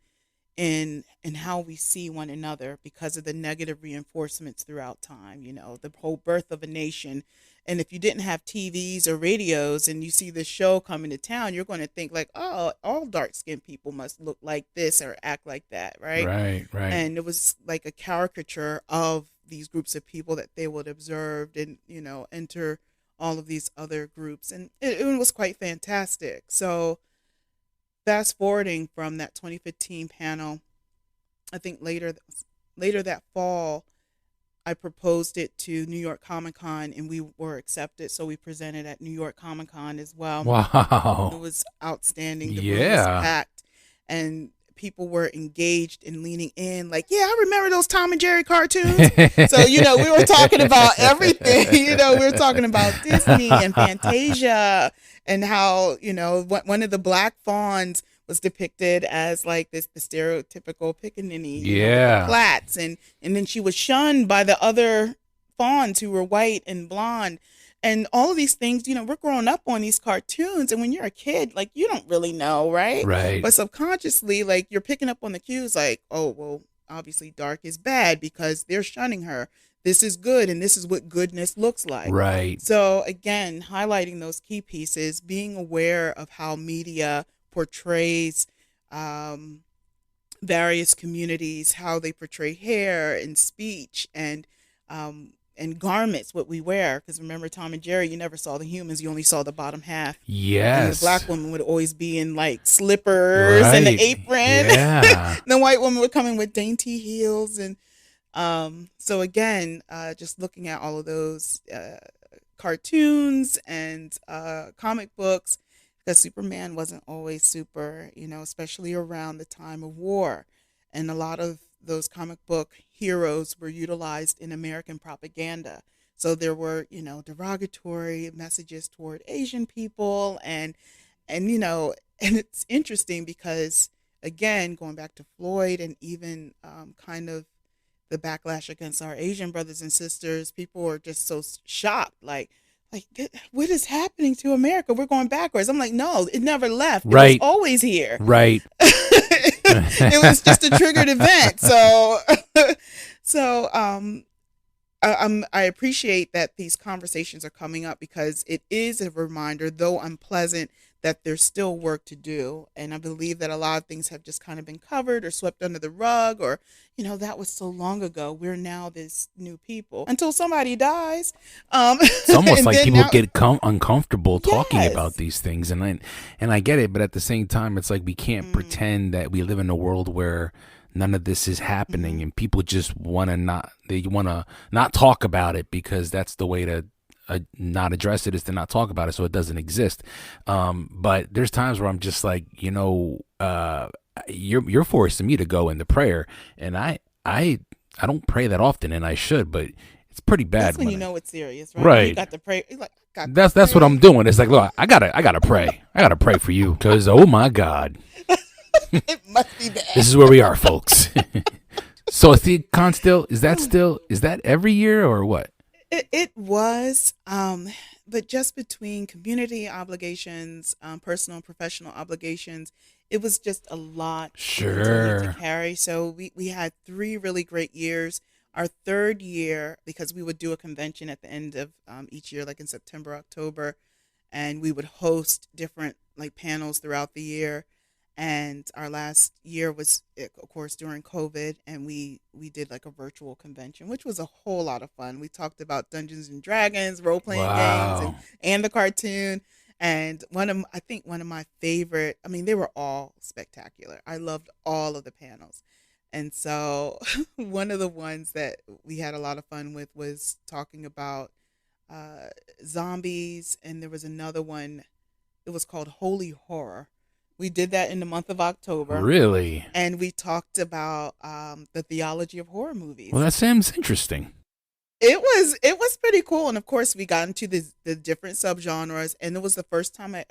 in how we see one another because of the negative reinforcements throughout time. The whole birth of a nation. And if you didn't have TVs or radios and you see this show coming to town, you're going to think like, oh, all dark skinned people must look like this or act like that, right? Right. Right. And it was like a caricature of these groups of people that they would observe and, enter all of these other groups. And it was quite fantastic. So fast forwarding from that 2015 panel, I think later that fall, I proposed it to New York Comic Con, and we were accepted. So we presented at New York Comic Con as well. It Wow. was outstanding. The room was Yeah. packed, and people were engaged and leaning in. Like, yeah, I remember those Tom and Jerry cartoons. So we were talking about everything. We were talking about Disney and Fantasia, and how one of the black fawns was depicted as like this the stereotypical pickaninny, with the Yeah. plaits, and then she was shunned by the other fawns who were white and blonde. And all of these things, we're growing up on these cartoons, and when you're a kid, like, you don't really know, right? Right. But subconsciously, like, you're picking up on the cues, like, oh, well, obviously dark is bad because they're shunning her. This is good, and this is what goodness looks like. Right. So again, highlighting those key pieces, being aware of how media portrays um, various communities, how they portray hair and speech and garments, what we wear. Because remember, Tom and Jerry, you never saw the humans; you only saw the bottom half. And the Yes. black woman would always be in like slippers and the Right. apron. Yeah. The white woman would come in with dainty heels. And so again, just looking at all of those cartoons and comic books, because Superman wasn't always super, especially around the time of war. And a lot of those comic book heroes were utilized in American propaganda. So there were, derogatory messages toward Asian people, and and it's interesting because again, going back to Floyd and even kind of the backlash against our Asian brothers and sisters, people were just so shocked. Like, what is happening to America? We're going backwards. I'm like, no, it never left. It was Right. always here. Right. It was just a triggered event. I appreciate that these conversations are coming up, because it is a reminder, though unpleasant, that there's still work to do. And I believe that a lot of things have just kind of been covered or swept under the rug, or, that was so long ago. We're now this new people until somebody dies. It's almost like people now, get uncomfortable talking yes. about these things. And I get it. But at the same time, it's like we can't pretend that we live in a world where none of this is happening, and people just want to not talk about it, because that's the way to not address it, is to not talk about it so it doesn't exist. But there's times where I'm just like, you're forcing me to go into prayer, and I don't pray that often, and I should, but it's pretty bad. That's when you know it's serious, right? Right. You got to pray. Like, that's what I'm doing. It's like, look, I gotta pray. I gotta pray for you, because oh my God. It must be bad. This is where we are, folks. So TheaCon is that every year or what? It was, but just between community obligations, personal and professional obligations, it was just a lot to carry. So we had 3 really great years. Our 3rd year, because we would do a convention at the end of each year, like in September, October, and we would host different panels throughout the year. And our last year was, of course, during COVID, and we did like a virtual convention, which was a whole lot of fun. We talked about Dungeons and Dragons, role-playing games, and the cartoon. And I think one of my favorite, they were all spectacular. I loved all of the panels. And so one of the ones that we had a lot of fun with was talking about zombies. And there was another one, it was called Holy Horror. We did that in the month of October. Really? And we talked about the theology of horror movies. Well, that sounds interesting. It was pretty cool. And of course, we got into the different subgenres. And it was the first time I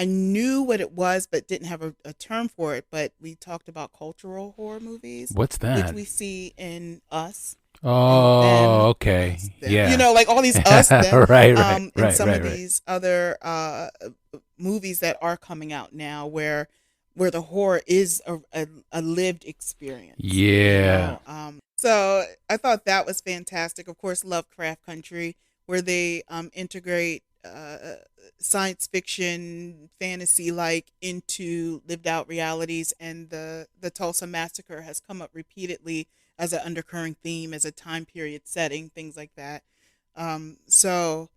knew what it was, but didn't have a term for it. But we talked about cultural horror movies. What's that? Which we see in Us. Oh, okay. Yeah. Like all these Us. Right. And some of these other movies that are coming out now where the horror is a lived experience. Yeah. So I thought that was fantastic. Of course, Lovecraft Country, where they integrate science fiction, fantasy into lived out realities, and the Tulsa Massacre has come up repeatedly as an undercurrent theme, as a time period setting, things like that. So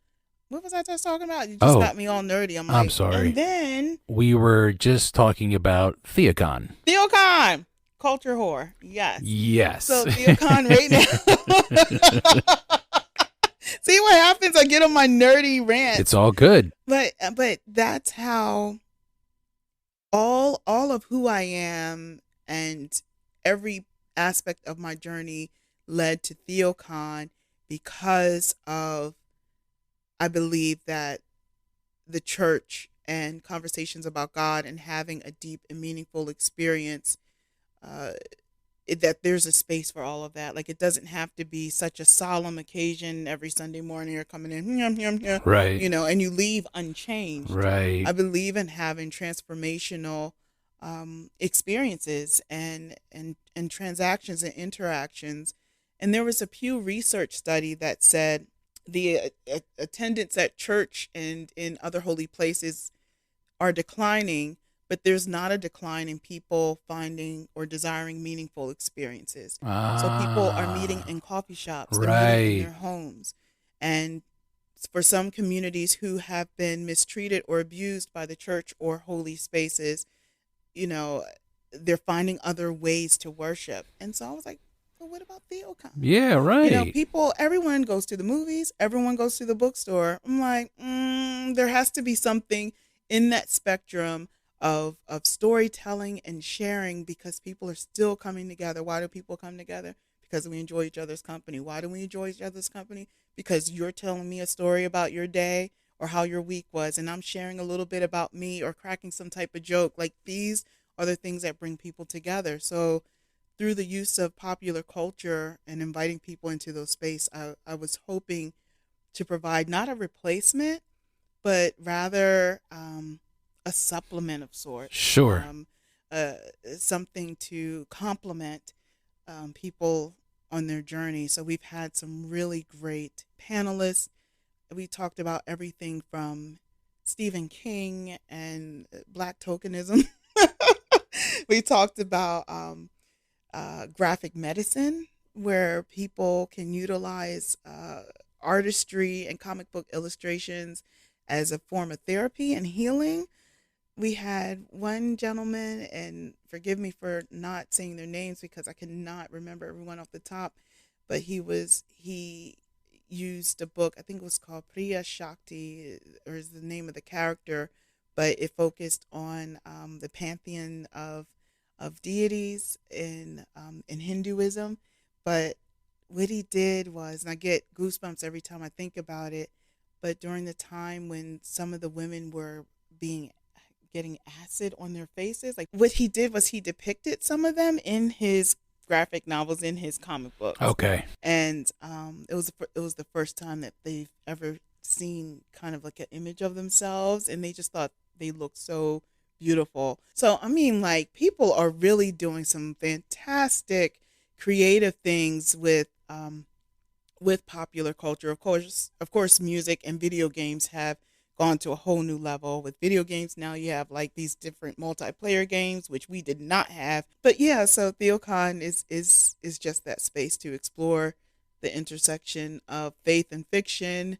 what was I just talking about? You just got me all nerdy. I'm sorry. And then we were just talking about TheaCon. TheaCon, culture horror. Yes. So TheaCon right now. See what happens? I get on my nerdy rant. It's all good. But that's how all of who I am and every aspect of my journey led to TheaCon, because of, I believe that the church and conversations about God and having a deep and meaningful experience, that there's a space for all of that. Like, it doesn't have to be such a solemn occasion every Sunday morning. You're coming in, right? And you leave unchanged. Right. I believe in having transformational experiences and transactions and interactions. And there was a Pew Research study that said the attendance at church and in other holy places are declining, but there's not a decline in people finding or desiring meaningful experiences. So people are meeting in coffee shops, they're meeting in their homes. And for some communities who have been mistreated or abused by the church or holy spaces, they're finding other ways to worship. And so I was like, well, what about TheaCon? Yeah, right. Everyone goes to the movies, everyone goes to the bookstore. I'm like, there has to be something in that spectrum of storytelling and sharing, because people are still coming together. Why do people come together? Because we enjoy each other's company. Why do we enjoy each other's company? Because you're telling me a story about your day or how your week was, and I'm sharing a little bit about me or cracking some type of joke. Like, these are the things that bring people together. So through the use of popular culture and inviting people into those space, I was hoping to provide not a replacement, but rather a supplement of sorts, Sure. uh, something to complement people on their journey. So we've had some really great panelists. We talked about everything from Stephen King and Black tokenism. We talked about graphic medicine, where people can utilize artistry and comic book illustrations as a form of therapy and healing. We had one gentleman, and forgive me for not saying their names because I cannot remember everyone off the top, but he used a book, I think it was called Priya Shakti, or is the name of the character, but it focused on the pantheon of deities in Hinduism. But what he did was, and I get goosebumps every time I think about it, but during the time when some of the women were being getting acid on their faces, like what he did was he depicted some of them in his graphic novels, in his comic books. Okay. And it was the first time that they've ever seen kind of like an image of themselves, and they just thought they looked so beautiful. So I mean, like, people are really doing some fantastic creative things with popular culture. Of course, music and video games have gone to a whole new level. With video games now, you have like these different multiplayer games, which we did not have. But yeah, so TheoCon is just that space to explore the intersection of faith and fiction,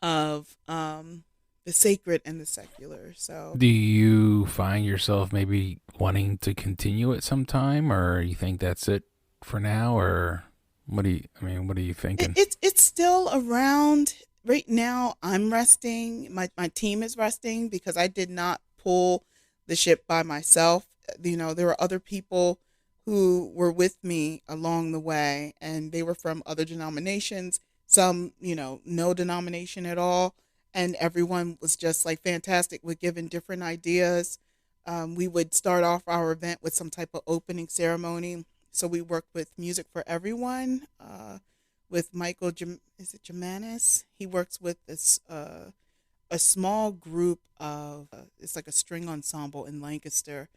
of the sacred and the secular. So Do you find yourself maybe wanting to continue it sometime, or you think that's it for now, or what are you thinking? it's still around. Right now, I'm resting. My team is resting because I did not pull the ship by myself. There were other people who were with me along the way, and they were from other denominations, some, no denomination at all. And everyone was just like fantastic with giving different ideas. We would start off our event with some type of opening ceremony. So we worked with Music for Everyone, with Michael, is it Germanis? He works with this a small group of, it's like a string ensemble in Lancaster,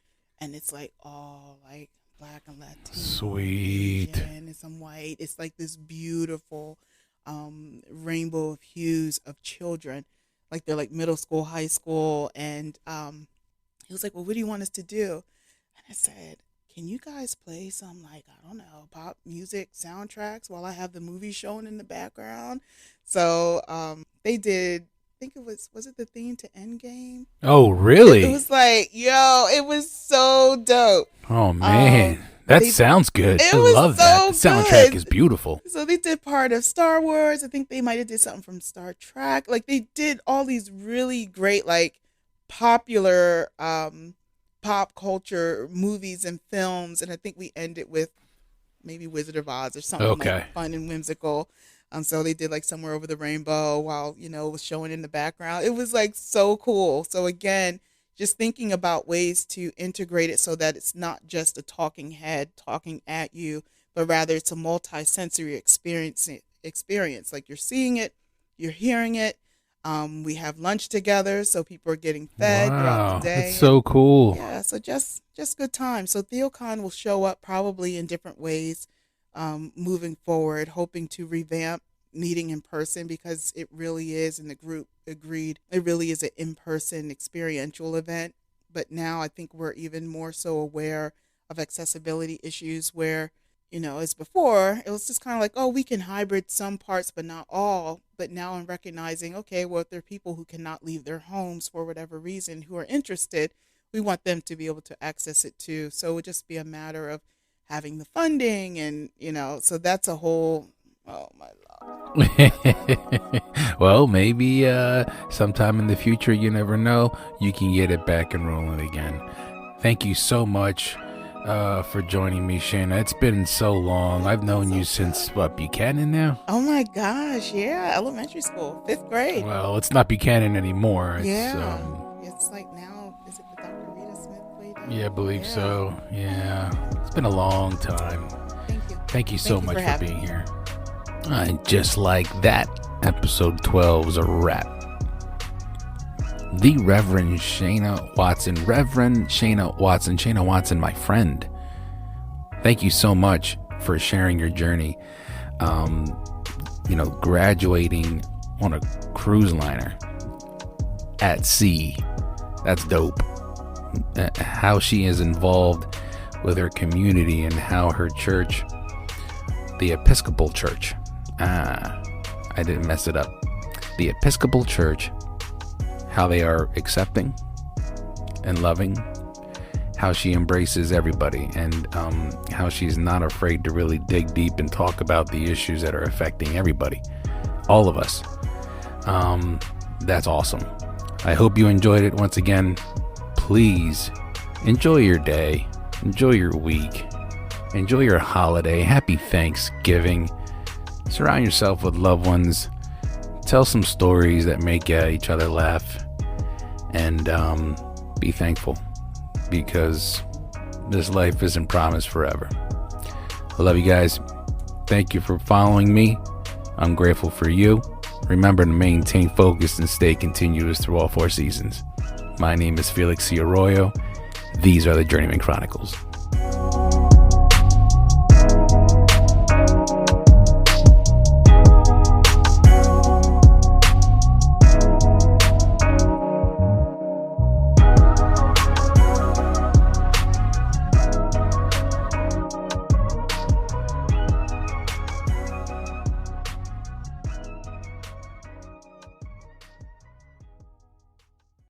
and it's like all like Black and Latino, Sweet. Asian, and some white. It's like this beautiful rainbow of hues of children, like they're like middle school, high school, and he was like, "Well, what do you want us to do?" And I said, "Can you guys play some, like, I don't know, pop music soundtracks while I have the movie showing in the background?" So they did. I think was it the theme to Endgame? Oh, It really? was like, yo, it was so dope. Oh man, that They sounds good. It I was love that. The so soundtrack good. is beautiful. So they did part of Star Wars. I think they might have did something from Star Trek. Like, they did all these really great, like, popular pop culture movies and films. And I think we ended with maybe Wizard of Oz or something Okay. like fun and whimsical. So they did like Somewhere Over the Rainbow while, it was showing in the background. It was like so cool. So again, just thinking about ways to integrate it so that it's not just a talking head talking at you, but rather it's a multi-sensory experience. Like, you're seeing it, you're hearing it. We have lunch together, so people are getting fed throughout the Wow, that's day. so And cool. yeah, so just good time. So TheoCon will show up probably in different ways, moving forward, hoping to revamp meeting in person, because it really is, and the group agreed, it really is an in-person experiential event. But now I think we're even more so aware of accessibility issues where, as before, it was just kind of like, oh, we can hybrid some parts, but not all. But now I'm recognizing, okay, well, if there are people who cannot leave their homes for whatever reason who are interested, we want them to be able to access it too. So it would just be a matter of having the funding, and, so that's a whole, oh my lord. Well, maybe sometime in the future, you never know, you can get it back and rolling again. Thank you so much for joining me, Shayna. It's been so long. I've known you since, what, Buchanan now? Oh my gosh, yeah, elementary school, 5th grade. Well, it's not Buchanan anymore. It's, Yeah, it's like now, is it the Dr. Rita Smith played Yeah, I believe so. Yeah. It's been a long time. Thank you. Thank you so Thank you much for for having being me. here. And just like that, episode 12 is a wrap. The Reverend Shayna Watson. Reverend Shayna Watson. Shayna Watson, my friend. Thank you so much for sharing your journey. Graduating on a cruise liner at sea. That's dope. How she is involved with her community and how her church, the Episcopal Church, I didn't mess it up. The Episcopal Church, how they are accepting and loving, how she embraces everybody, and how she's not afraid to really dig deep and talk about the issues that are affecting everybody, all of us. That's awesome. I hope you enjoyed it. Once again, please enjoy your day, enjoy your week, enjoy your holiday. Happy Thanksgiving. Surround yourself with loved ones. Tell some stories that make each other laugh, and be thankful, because this life isn't promised forever. I love you guys. Thank you for following me. I'm grateful for you. Remember to maintain focus and stay continuous through all 4 seasons. My name is Felix C. Arroyo. These are the Journeyman Chronicles.